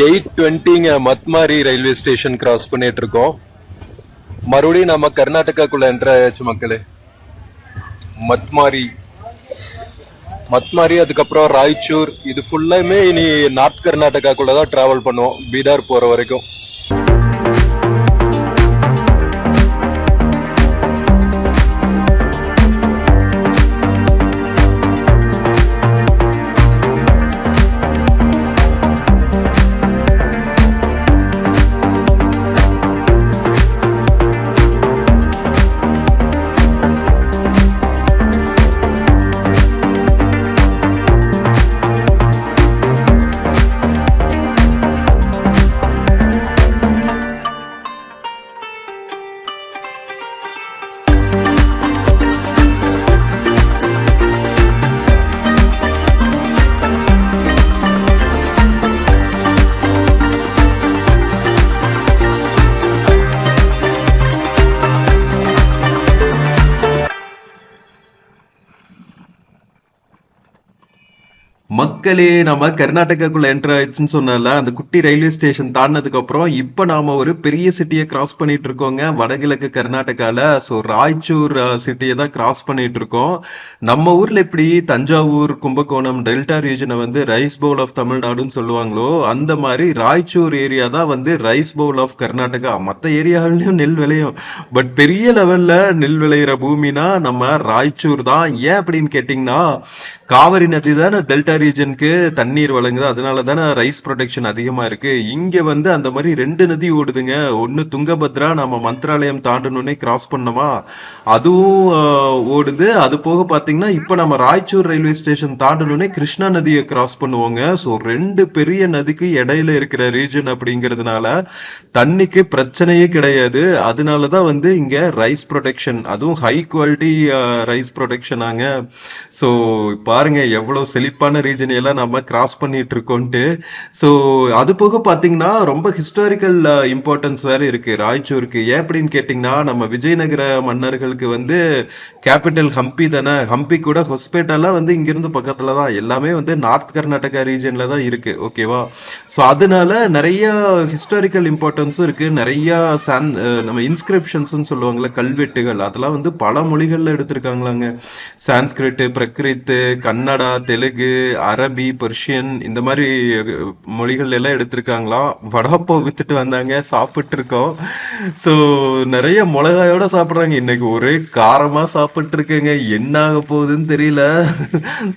8:20ங்க மத்மாரி ரயில்வே ஸ்டேஷன் கிராஸ் பண்ணிட்டு இருக்கோம். மறுபடியும் நம்ம கர்நாடகாக்குள்ள என்டர் ஆயாச்சு மக்களே. மத்மாரி அதுக்கப்புறம் ராய்ச்சூர், இது ஃபுல்லாமே இனி நார்த் கர்நாடகாக்குள்ளதான் டிராவல் பண்ணுவோம் பீடார் போற வரைக்கும். மக்களே, நம்ம கர்நாடகாக்குள்ள என்டர் ஆயிடுச்சுன்னு சொன்னால அந்த குட்டி ரயில்வே ஸ்டேஷன் தாண்டினதுக்கு அப்புறம் இப்ப நாம ஒரு பெரிய சிட்டியை கிராஸ் பண்ணிட்டு இருக்கோங்க, வடகிழக்கு கர்நாடகால. ஸோ ராய்ச்சூர் சிட்டியை தான் கிராஸ் பண்ணிட்டு இருக்கோம். நம்ம ஊர்ல எப்படி தஞ்சாவூர், கும்பகோணம், டெல்டா ரீஜனை வந்து ரைஸ் பவுல் ஆஃப் தமிழ்நாடுன்னு சொல்லுவாங்களோ, அந்த மாதிரி ராய்ச்சூர் ஏரியா தான் வந்து ரைஸ் பவுல் ஆஃப் கர்நாடகா. மற்ற ஏரியாவிலையும் நெல் விளையும், பட் பெரிய லெவல்ல நெல் விளையிற பூமினா நம்ம ராய்ச்சூர் தான். ஏன் அப்படின்னு கேட்டீங்கன்னா, காவிரி நதி தானே டெல்டா ரீஜனுக்கு தண்ணீர் வழங்குது. அதனால தானே ரைஸ் ப்ரொடக்ஷன் அதிகமா இருக்கு. இங்க வந்து அந்த மாதிரி 2 நதி ஓடுதுங்க. ஒண்ணு துங்கபத்ரா, நம்ம மந்த்ராலயம் தாண்டணுன்னே கிராஸ் பண்ணோமா, அதுவும் ஓடுது. அது போக பாத்தீங்கன்னா இப்ப நம்ம ராய்ச்சூர் ரயில்வே ஸ்டேஷன் தாண்டணுன்னே கிருஷ்ணா நதியை கிராஸ் பண்ணுவோங்க. ஸோ 2 பெரிய நதிக்கு இடையில இருக்கிற ரீஜன் அப்படிங்கிறதுனால தண்ணிக்கு பிரச்சனையே கிடையாது. அதனாலதான் வந்து இங்க ரைஸ் ப்ரொடக்ஷன், அதுவும் ஹை குவாலிட்டி ரைஸ் ப்ரொடக்ஷனாங்க. ஸோ பாருங்க எவ்வளவு செழிப்பான ரீஜன் எல்லாம் நம்ம கிராஸ் பண்ணிட்டு இருக்கோம்ட்டு. ஸோ அது போக பாத்தீங்கன்னா ரொம்ப ஹிஸ்டாரிக்கல் இம்பார்ட்டன்ஸ் வேற இருக்கு ராய்ச்சூருக்கு. ஏன் அப்படின்னு கேட்டீங்கன்னா, நம்ம விஜயநகர மன்னர்களுக்கு வந்து கேபிட்டல் ஹம்பி தானே. ஹம்பி கூட ஹொஸ்பேட்டாலாம் வந்து இங்கிருந்து பக்கத்துல தான். எல்லாமே வந்து நார்த் கர்நாடகா ரீஜன்ல தான் இருக்கு. ஓகேவா? ஸோ அதனால நிறைய ஹிஸ்டாரிக்கல் இம்பார்ட்டன்ஸும் இருக்கு. நிறைய நம்ம இன்ஸ்கிரிப்ஷன்ஸ் சொல்லுவாங்கல்ல, கல்வெட்டுகள், அதெல்லாம் வந்து பல மொழிகள்ல எடுத்திருக்காங்களாங்க. சான்ஸ்கிரிட், பிரகிருத், கன்னடா, தெலுங்கு, அரபி, பெர்ஷியன், இந்த மாதிரி மொழிகள் எல்லாம் எடுத்திருக்காங்களாம். வடாப்போ வித்துட்டு வந்தாங்க, சாப்பிட்டு இருக்கோம். ஸோ நிறைய மிளகாயோட சாப்பிடுறாங்க. இன்னைக்கு ஒரே காரமா சாப்பிட்டு இருக்கேங்க. என்ன ஆக போகுதுன்னு தெரியல.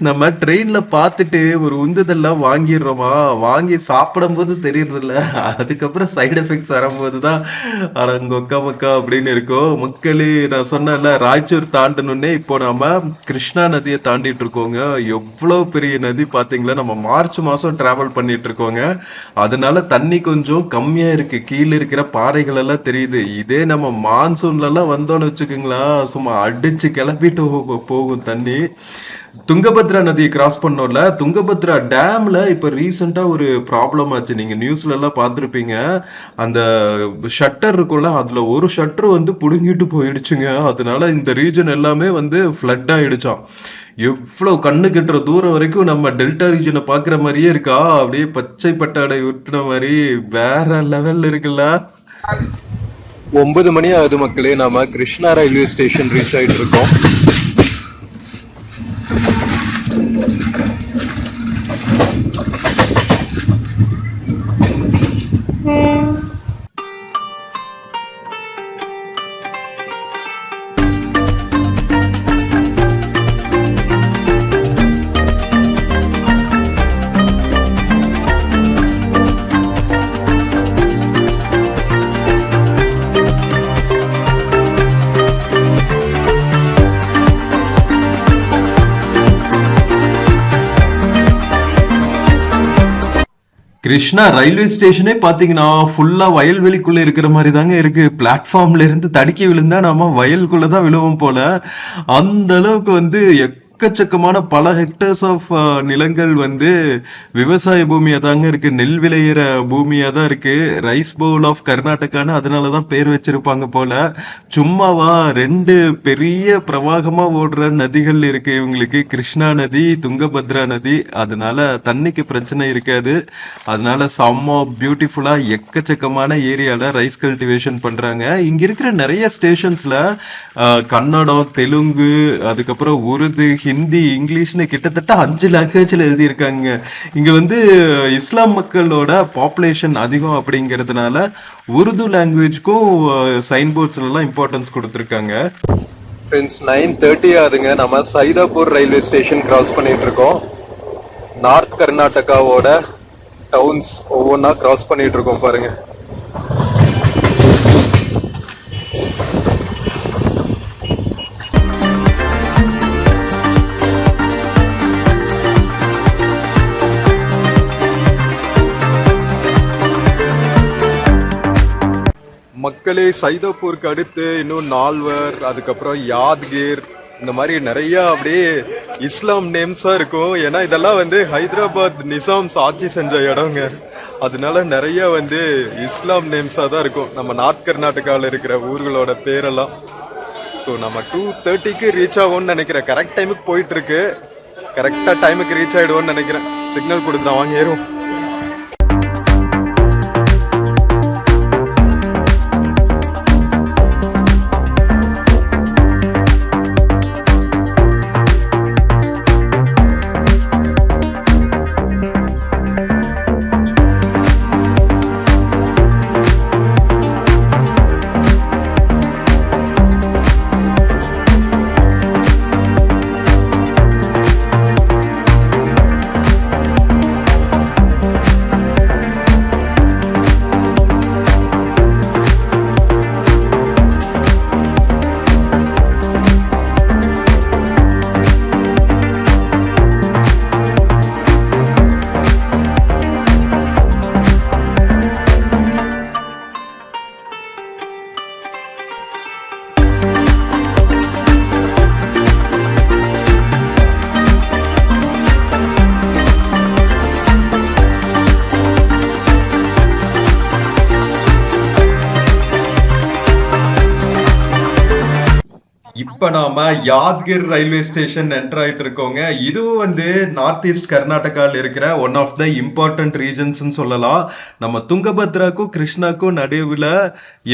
நம்ம ட்ரெயின்ல பார்த்துட்டு ஒரு உந்துதெல்லாம் வாங்கிடுறோமா, வாங்கி சாப்பிடும் போது தெரியறது இல்ல. அதுக்கப்புறம் சைடு எஃபெக்ட்ஸ் வரும்போதுதான் அடங்கொக்கா மக்கா அப்படின்னு இருக்கும். மக்களே, நான் சொன்னேன்ல ராய்ச்சூர் தாண்டணுன்னே இப்போ நாம கிருஷ்ணா நதியை தாண்டிட்டு இருக்கோங்க. எவ்வளவு பெரிய நதி பாத்தீங்களா? நம்ம மார்ச் மாசம் டிராவல் பண்ணிட்டு இருக்கோங்க. அதனால தண்ணி கொஞ்சம் கம்மியா இருக்கு. கீழே இருக்கிற பாறைகள் எல்லாம் தெரியுது. இதே நம்ம மான்சூன்ல எல்லாம் வந்தோம்னு வச்சுக்கோங்களா, சும்மா அடிச்சு கிளப்பிட்டு போகும் தண்ணி. துங்கபத்ரா நதியை கிராஸ் பண்ணோம்ல, துங்கபத்ரா டேம்ல இப்ப ரீசெண்டா ஒரு ப்ராப்ளம் ஆச்சு. நீங்க நியூஸ்ல எல்லாம் பார்த்திருப்பீங்க. அந்த ஷட்டர் இருக்கும்ல, அதுல ஒரு ஷட்டர் வந்து புடுங்கிட்டு போயிடுச்சுங்க. அதனால இந்த ரீஜன் எல்லாமே வந்து ஃப்ளட் ஆயிடுச்சாம். எவ்வளவு கண்ணு கெட்டுற தூரம் வரைக்கும் நம்ம டெல்டா ரீஜனை பாக்குற மாதிரியே இருக்கா. அப்படியே பச்சை பட்டாடை உறுத்தின மாதிரி வேற லெவல்ல இருக்குல்ல. 9 மணி ஆகுது மக்களே. நாம கிருஷ்ணா ரயில்வே ஸ்டேஷன் ரீச் ஆயிட்டு இருக்கோம். கிருஷ்ணா ரயில்வே ஸ்டேஷனே பாத்தீங்கன்னா ஃபுல்லா வயல்வெளிக்குள்ள இருக்கிற மாதிரி தாங்க இருக்கு. பிளாட்ஃபார்ம்ல இருந்து தடுக்கி விழுந்தா நாம வயலுக்குள்ளதான் விழுவோம் போல. அந்த அளவுக்கு வந்து எக்கச்சக்கமான பல ஹெக்டர்ஸ் ஆஃப் நிலங்கள் வந்து விவசாய பூமியா தாங்க இருக்கு. நெல் விளையிற பூமியா தான் இருக்கு. ரைஸ் பவுல் ஆஃப் கர்நாடகான்னு அதனாலதான் பேர் வச்சிருப்பாங்க போல. சும்மாவா, 2 பெரிய பிரவாகமா ஓடுற நதிகள் இருக்கு இவங்களுக்கு, கிருஷ்ணா நதி, துங்கபத்ரா நதி. அதனால தண்ணிக்கு பிரச்சனை இருக்காது. அதனால செம்ம பியூட்டிஃபுல்லா எக்கச்சக்கமான ஏரியால ரைஸ் கல்டிவேஷன் பண்றாங்க. இங்க இருக்கிற நிறைய ஸ்டேஷன்ஸ்ல கன்னடம், தெலுங்கு, அதுக்கப்புறம் உருது, ஹிந்தி, இங்கிலீஷ்னு கிட்டத்தட்ட 5 லாங்குவேஜ்ல எழுதியிருக்காங்க. இங்க வந்து இஸ்லாம் மக்களோட பாப்புலேஷன் அதிகம் அப்படிங்கிறதுனால உருது லாங்குவேஜ்க்கும் சைன் போர்ட்ஸ்ல எல்லாம் இம்பார்ட்டன்ஸ் கொடுத்துருக்காங்க. ஃப்ரெண்ட்ஸ், 9:30 ஆகுதுங்க. நம்ம சைதாப்பூர் ரயில்வே ஸ்டேஷன் கிராஸ் பண்ணிட்டு இருக்கோம். நார்த் கர்நாடகாவோட டவுன்ஸ் ஒவ்வொன்றா கிராஸ் பண்ணிட்டு இருக்கோம் பாருங்க. மக்களே, சைதாப்பூருக்கு அடுத்து இன்னும் நால்வர், அதுக்கப்புறம் யாத்கீர், இந்த மாதிரி நிறைய அப்படியே இஸ்லாம் நேம்ஸா இருக்கும். ஏன்னா இதெல்லாம் வந்து ஹைதராபாத் நிசாம்ஸ் ஆட்சி செஞ்ச இடங்க. அதனால நிறைய வந்து இஸ்லாம் நேம்ஸா தான் இருக்கும் நம்ம நார்த் கர்நாடகாவில் இருக்கிற ஊர்களோட பேரெல்லாம். ஸோ நம்ம 2:30க்கு ரீச் ஆகும்னு நினைக்கிறேன். கரெக்ட் டைமுக்கு போயிட்டு இருக்கு. கரெக்டா டைமுக்கு ரீச் ஆயிடுவோம்னு நினைக்கிறேன். சிக்னல் கொடுத்துட்டு வாங்க ஏறும். இப்ப நாம யாத்கிர் ரயில்வே ஸ்டேஷன் என்டர் ஆயிட்டு இருக்கோங்க. இதுவும் வந்து நார்த் ஈஸ்ட் கர்நாடகால இருக்கிற one of the important regions சொல்லலாம். நம்ம துங்கபத்ராக்கும் கிருஷ்ணாக்கும் நடுவுல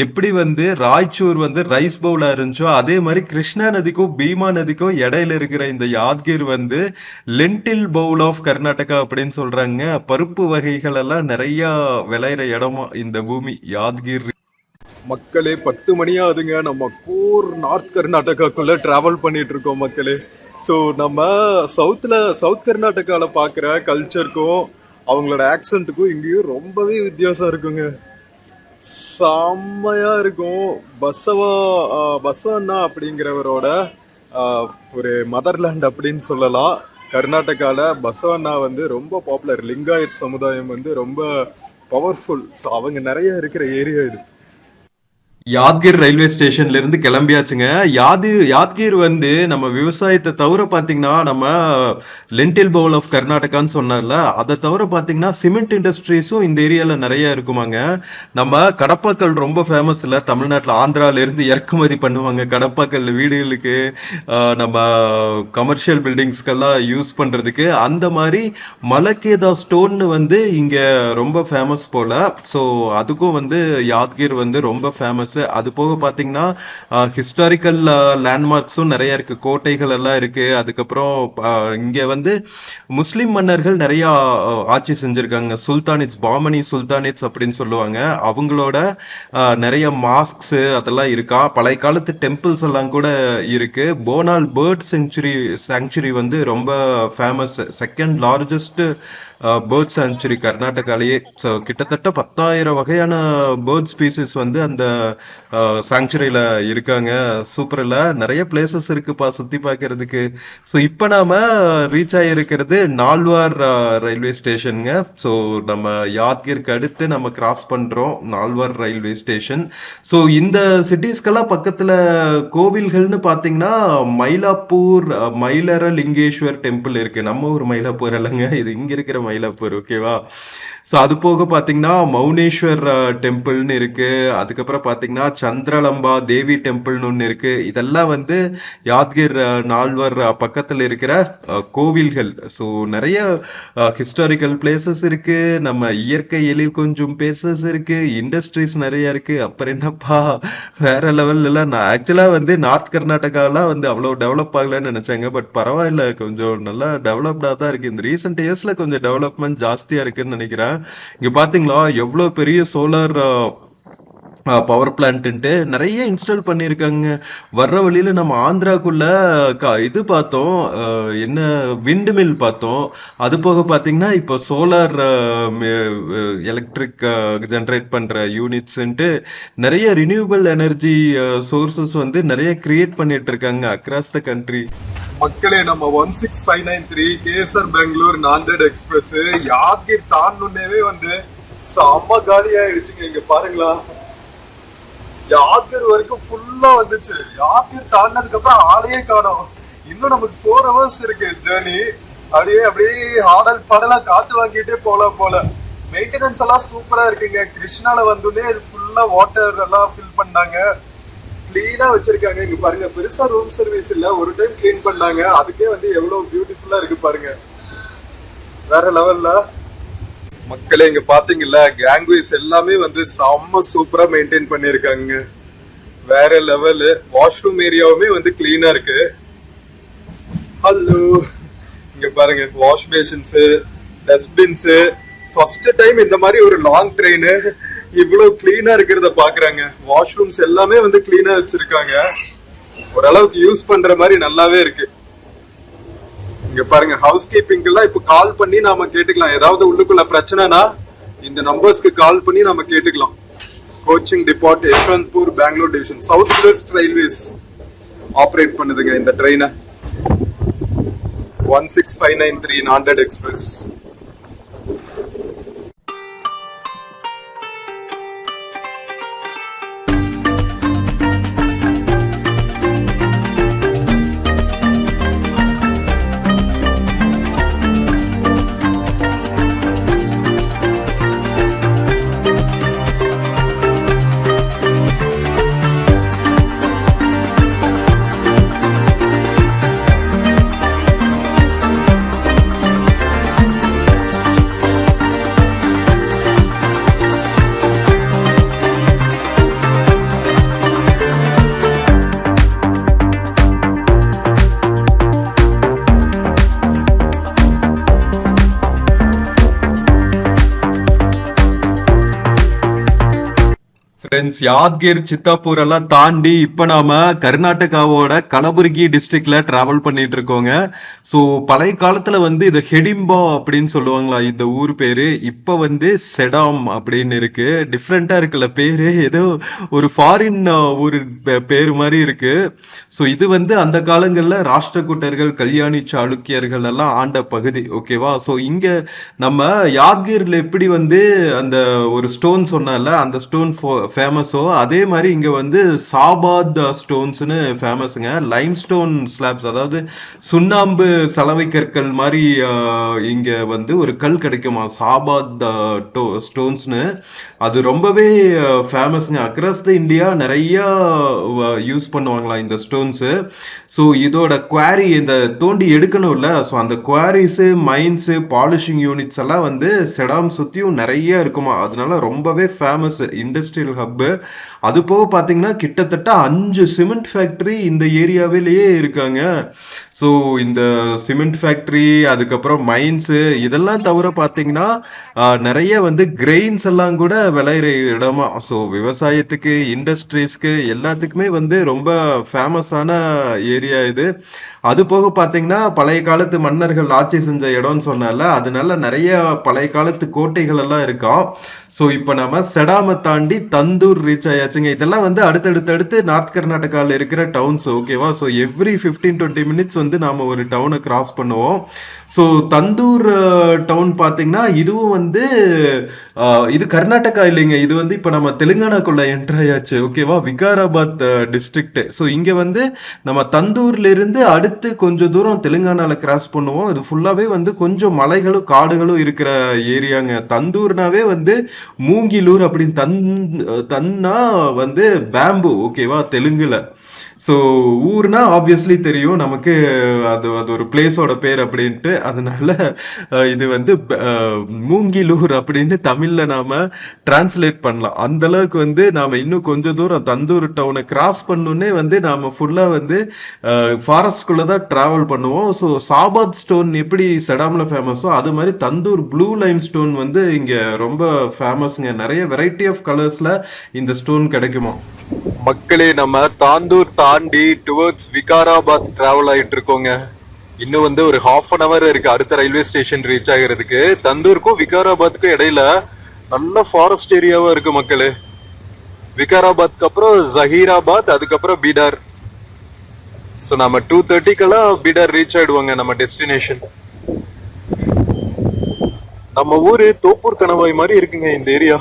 எப்படி வந்து ராய்ச்சூர் வந்து ரைஸ் பவுலா இருந்துச்சோ அதே மாதிரி கிருஷ்ணா நதிக்கும் பீமா நதிக்கும் இடையில இருக்கிற இந்த யாத்கிர் வந்து லென்டில் பவுல் ஆஃப் கர்நாடகா அப்படின்னு சொல்றாங்க. பருப்பு வகைகள் எல்லாம் நிறைய விளையிற இடமா இந்த பூமி யாத்கிர். மக்களே 10 மணி ஆகுதுங்க. நம்ம கோர் நார்த் கர்நாடகாக்குள்ள டிராவல் பண்ணிட்டு இருக்கோம் மக்களே. ஸோ நம்ம சவுத் கர்நாடகாவில் பார்க்குற கல்ச்சருக்கும் அவங்களோட ஆக்சண்ட்டுக்கும் இங்கேயும் ரொம்பவே வித்தியாசம் இருக்குங்க. செம்மையா இருக்கும். பசவண்ணா அப்படிங்கிறவரோட ஒரு மதர்லேண்ட் அப்படின்னு சொல்லலாம். கர்நாடகாவில் பசவண்ணா வந்து ரொம்ப பாப்புலர். லிங்காயத் சமுதாயம் வந்து ரொம்ப பவர்ஃபுல். ஸோ அவங்க நிறைய இருக்கிற ஏரியா இது. யாத்கிர் ரயில்வே ஸ்டேஷன்ல இருந்து கிளம்பியாச்சுங்க. யாத்கிர் வந்து நம்ம விவசாயத்தை தவிர பாத்தீங்கன்னா நம்ம லென்டில் பவுல் ஆஃப் கர்நாடகான்னு சொன்னார்ல, அதை தவிர பாத்தீங்கன்னா சிமெண்ட் இண்டஸ்ட்ரீஸும் இந்த ஏரியால நிறைய இருக்குமாங்க. நம்ம கடப்பாக்கல் ரொம்ப ஃபேமஸ் இல்ல, தமிழ்நாட்டுல ஆந்திரால இருந்து இறக்குமதி பண்ணுவாங்க கடப்பாக்கல் வீடுகளுக்கு, நம்ம கமர்ஷியல் பில்டிங்ஸ்க்கெல்லாம் யூஸ் பண்றதுக்கு. அந்த மாதிரி மலக்கேதா ஸ்டோன் வந்து இங்க ரொம்ப ஃபேமஸ் போல. ஸோ அதுக்கும் வந்து யாத்கிர் வந்து ரொம்ப ஃபேமஸ். அது போக பாத்தீங்கன்னா ஹிஸ்டாரிக்கல் லேண்ட்மார்க்ஸும் நிறைய இருக்கு, கோட்டைகள் எல்லாம் இருக்கு. அதுக்கப்புறம் இங்க வந்து முஸ்லிம் மன்னர்கள் நிறைய ஆட்சி செஞ்சிருக்காங்க. சுல்தானிட்ஸ், பாமனி சுல்தானிட்ஸ் அப்படின்னு சொல்லுவாங்க. அவங்களோட நிறைய மாஸ்க்ஸ் அதெல்லாம் இருக்கா. பழைய காலத்து டெம்பிள்ஸ் எல்லாம் கூட இருக்கு. போனால் பேர்ட் சாங்சுரி வந்து ரொம்ப famous. Second largest bird sanctuary கர்நாடகாலேயே. ஸோ கிட்டத்தட்ட 10,000 வகையான பேர்ட் ஸ்பீசிஸ் வந்து அந்த சாங்சுரியில இருக்காங்க. சூப்பர் இல்ல, நிறைய பிளேசஸ் இருக்குப்பா சுத்தி பார்க்கறதுக்கு. ஸோ இப்போ நாம ரீச் ஆகிருக்கிறது நால்வார் ரயில்வே ஸ்டேஷனுங்க. ஸோ நம்ம யாத்கிருக்கு அடுத்து நம்ம கிராஸ் பண்றோம் நால்வார் ரயில்வே ஸ்டேஷன். ஸோ இந்த சிட்டிஸ்க்கெல்லாம் பக்கத்துல கோவில்கள்னு பாத்தீங்கன்னா மயிலாப்பூர் மயிலர லிங்கேஸ்வர் டெம்பிள் இருக்கு. நம்ம ஊர் மயிலாப்பூர் இல்லைங்க, இது இங்க இருக்கிற மயிலாப்பூர். ஓகேவா? ஸோ அது போக பார்த்தீங்கன்னா மௌனேஸ்வர் டெம்பிள்னு இருக்கு. அதுக்கப்புறம் பார்த்தீங்கன்னா சந்திரலம்பா தேவி டெம்பிள்னு ஒன்று இருக்கு. இதெல்லாம் வந்து யாத்கிர் நால்வர் பக்கத்தில் இருக்கிற கோவில்கள். ஸோ நிறைய ஹிஸ்டாரிக்கல் பிளேசஸ் இருக்கு, நம்ம இயற்கை எழில் கொஞ்சம் பிளேசஸ் இருக்கு, இண்டஸ்ட்ரீஸ் நிறைய இருக்கு. அப்புறம் என்னப்பா வேற லெவல்ல. நான் ஆக்சுவலா வந்து நார்த் கர்நாடகாலாம் வந்து அவ்வளோ டெவலப் ஆகலன்னு நினைச்சாங்க. பட் பரவாயில்ல, கொஞ்சம் நல்லா டெவலப்டா தான் இருக்கு. இந்த ரீசெண்ட் இயர்ஸ்ல கொஞ்சம் டெவலப்மெண்ட் ஜாஸ்தியா இருக்குன்னு நினைக்கிறேன். இங்க பாத்தீங்களா எவ்வளவு பெரிய சோலார் பவர் பிளான்ட்டு நிறைய இன்ஸ்டால் பண்ணியிருக்காங்க. வர்ற வழியில நம்ம ஆந்திராக்குள்ள இது பார்த்தோம், என்ன விண்ட் மில் பார்த்தோம். அது போக பார்த்தீங்கன்னா இப்போ சோலார் எலக்ட்ரிக் ஜென்ரேட் பண்ற யூனிட்ஸ்ன்ட்டு நிறைய ரினியூவபிள் எனர்ஜி சோர்சஸ் வந்து நிறைய கிரியேட் பண்ணிட்டு இருக்காங்க அக்ராஸ் த கண்ட்ரி. மக்களே, நம்ம 16593 கேசர் பெங்களூர் நாந்தேட் எக்ஸ்பிரஸ் யாத்கிர் தாண்டே வந்து செம்ம காலியாயிடுச்சுங்க. இங்க பாருங்களா, யாத்கிர் வரைக்கும் ஃபுல்லா வந்துச்சு. யாத்கிர் தாண்டதுக்கு அப்புறம் ஆளையே காணோம். இன்னும் நமக்கு 4 hours இருக்கு ஜேர்னி. அப்படியே ஆடல் பாடலா காத்து வாங்கிட்டே போலாம் போல. மெயின்டெனன்ஸ் எல்லாம் சூப்பரா இருக்குங்க. கிருஷ்ணால வந்தோடனே ஃபுல்லா வாட்டர் எல்லாம் ஃபில் பண்ணாங்க, கிளீனா வச்சிருக்காங்க. இங்க பாருங்க, பெருசா ரூம் சர்வீஸ் இல்ல, ஒரு டைம் கிளீன் பண்ணாங்க. அதுக்கே வந்து எவ்வளவு பியூட்டிஃபுல்லா இருக்கு பாருங்க, வேற லெவல்ல. மக்களே, இங்க பாத்தீங்கல்ல கேங்வேஸ் எல்லாமே வந்து செம்ம சூப்பரா மெயின்டைன் பண்ணிருக்காங்க, வேற லெவலு. வாஷ்ரூம் ஏரியாவுமே வந்து கிளீனா இருக்கு. ஹலோ, இங்க பாருங்க wash basins, dustbins. First time இந்த மாதிரி ஒரு லாங் ட்ரெயின் இவ்வளவு கிளீனா இருக்கிறத பாக்குறாங்க. வாஷ்ரூம்ஸ் எல்லாமே வந்து கிளீனா வச்சிருக்காங்க. ஓரளவுக்கு யூஸ் பண்ற மாதிரி நல்லாவே இருக்கு. இங்க பாருங்க, ஹவுஸ் கீப்பிங் எல்லாம் இப்ப கால் பண்ணி நாம கேட்டுக்கலாம். ஏதாவது உள்ளுக்குள்ள பிரச்சனைனா இந்த நம்பர்ஸ்க்கு கால் பண்ணி நாம கேட்டுக்கலாம். Coaching depot Yeshwantpur Bangalore division south west railways operate பண்ணுதுங்க இந்த ட்ரெயினை. 16593 நாண்டேட் எக்ஸ்பிரஸ். ஃப்ரெண்ட்ஸ், யாத்கிர் சித்தாப்பூர் எல்லாம் தாண்டி இப்ப நாம கர்நாடகாவோட கலபுர்கி டிஸ்ட்ரிக்ட்ல டிராவல் பண்ணிட்டு இருக்கோங்க. ஸோ பழைய காலத்துல வந்து இது ஹெடிம்பா அப்படின்னு சொல்லுவாங்களா இந்த ஊர் பேரு. இப்ப வந்து செடாம் அப்படின்னு இருக்கு. டிஃப்ரெண்டா இருக்குல்ல பேரு, ஏதோ ஒரு ஃபாரின் ஒரு பேரு மாதிரி இருக்கு. ஸோ இது வந்து அந்த காலங்கள்ல ராஷ்டிரகூட்டர்கள், கல்யாணி சாளுக்கியர்கள் எல்லாம் ஆண்ட பகுதி. ஓகேவா? ஸோ இங்க நம்ம யாத்கிர்ல எப்படி வந்து அந்த ஒரு ஸ்டோன் சொன்னால அந்த ஸ்டோன் ஃபேமஸோ, அதே மாதிரி இங்க வந்து சாபாத் ஸ்டோன்ஸ்னு ஃபேமஸ்ங்க. லைம் ஸ்டோன் ஸ்லாப்ஸ், அதாவது சுண்ணாம்பு சலவை கற்கள் மாதிரி இங்க வந்து ஒரு கல் கிடைக்குமா, சாபாத் ஸ்டோன்ஸ்னு. அது ரொம்பவே ஃபேமஸ்ங்க. அக்ராஸ் த இந்தியா நிறைய யூஸ் பண்ணுவாங்களா இந்த ஸ்டோன்ஸ். ஸோ இதோட குவாரி, இந்த தோண்டி எடுக்கணும்ல, ஸோ அந்த குவாரிஸ், மைன்ஸ், பாலிஷிங் யூனிட்ஸ் எல்லாம் வந்து செடாம் சுத்தியும் நிறைய இருக்குமா. அதனால ரொம்பவே ஃபேமஸ் இண்டஸ்ட்ரியல் ஹப். அது போக பாத்தீங்கன்னா கிட்டத்தட்ட 5 சிமெண்ட் ஃபேக்டரி இந்த ஏரியாவிலேயே இருக்காங்க. ஸோ இந்த சிமெண்ட் ஃபேக்டரி, அதுக்கப்புறம் மைன்ஸ், இதெல்லாம் தவிர பாத்தீங்கன்னா நிறைய வந்து கிரெயின்ஸ் எல்லாம் கூட விளையிற இடமா. ஸோ விவசாயத்துக்கு, இண்டஸ்ட்ரீஸ்க்கு எல்லாத்துக்குமே வந்து ரொம்ப ஃபேமஸான ஏரியா இது. அது போக பாத்தீங்கன்னா பழைய காலத்து மன்னர்கள் ஆட்சி செஞ்ச இடம்னு சொன்னால, அதனால நிறைய பழைய காலத்து கோட்டைகள் எல்லாம் இருக்கும். ஸோ இப்போ நம்ம செடாமை தாண்டி தந்தூர் ரீச் ஆயாச்சுங்க. இதெல்லாம் வந்து அடுத்தடுத்து நார்த் கர்நாடகாவில் இருக்கிற டவுன்ஸ். ஓகேவா? ஸோ எவ்ரி 15-20 மினிட்ஸ் வந்து நாம ஒரு டவுனை கிராஸ் பண்ணுவோம். ஸோ தந்தூர் டவுன் பாத்தீங்கன்னா இதுவும் வந்து இது கர்நாடகா இல்லைங்க, இது வந்து இப்ப நம்ம தெலுங்கானாக்குள்ள என்டர் ஆயாச்சு. ஓகேவா? விகாராபாத் டிஸ்ட்ரிக்ட். ஸோ இங்க வந்து நம்ம தந்தூர்ல இருந்து அடுத்து கொஞ்சம் தூரம் தெலுங்கானால கிராஸ் பண்ணுவோம். இது ஃபுல்லாவே வந்து கொஞ்சம் மலைகளும் காடுகளும் இருக்கிற ஏரியாங்க. தந்தூர்னாவே வந்து மூங்கிலூர் அப்படின்னு தன்னா வந்து பேம்பு. ஓகேவா? தெலுங்குல. ஸோ ஊர்னா ஆப்வியஸ்லி தெரியும் நமக்கு, அது ஒரு பிளேஸோட பேர் அப்படின்ட்டு. அதனால இது வந்து மூங்கிலூர் அப்படின்னு தமிழ்ல நாம டிரான்ஸ்லேட் பண்ணலாம். அந்த அளவுக்கு வந்து நாம இன்னும் கொஞ்சம் தூரம் தந்தூர் டவுனை கிராஸ் பண்ணோன்னே வந்து நாம ஃபுல்லா வந்து ஃபாரஸ்ட்குள்ள தான் டிராவல் பண்ணுவோம். ஸோ சாபாத் ஸ்டோன் எப்படி செடாம்ல ஃபேமஸோ, அது மாதிரி தந்தூர் ப்ளூ லைம் ஸ்டோன் வந்து இங்க ரொம்ப ஃபேமஸ்ங்க. நிறைய வெரைட்டி ஆஃப் கலர்ஸ்ல இந்த ஸ்டோன் கிடைக்குமா. மக்களே, நம்ம தாந்தூர் தாண்டி டுவர்ட்ஸ் விகாராபாத் டிராவல் ஆயிட்டு இருக்கோங்க. இன்னும் வந்து ஒரு ½ அன் அவர் இருக்கு அடுத்த ரயில்வே ஸ்டேஷன் ரீச் ஆகிறதுக்கு. தந்தூருக்கும் விகாராபாத்துக்கும் இடையில நல்ல ஃபாரஸ்ட் ஏரியாவா இருக்கு மக்களே. விகாராபாத்க்கு அப்புறம் ஜஹீராபாத், அதுக்கப்புறம் பீடார். ஸோ நம்ம 2:30க்கெல்லாம் பீடார் ரீச் ஆயிடுவாங்க நம்ம டெஸ்டினேஷன். நம்ம ஊரு தோப்பூர் கணவாய் மாதிரி இருக்குங்க இந்த ஏரியா.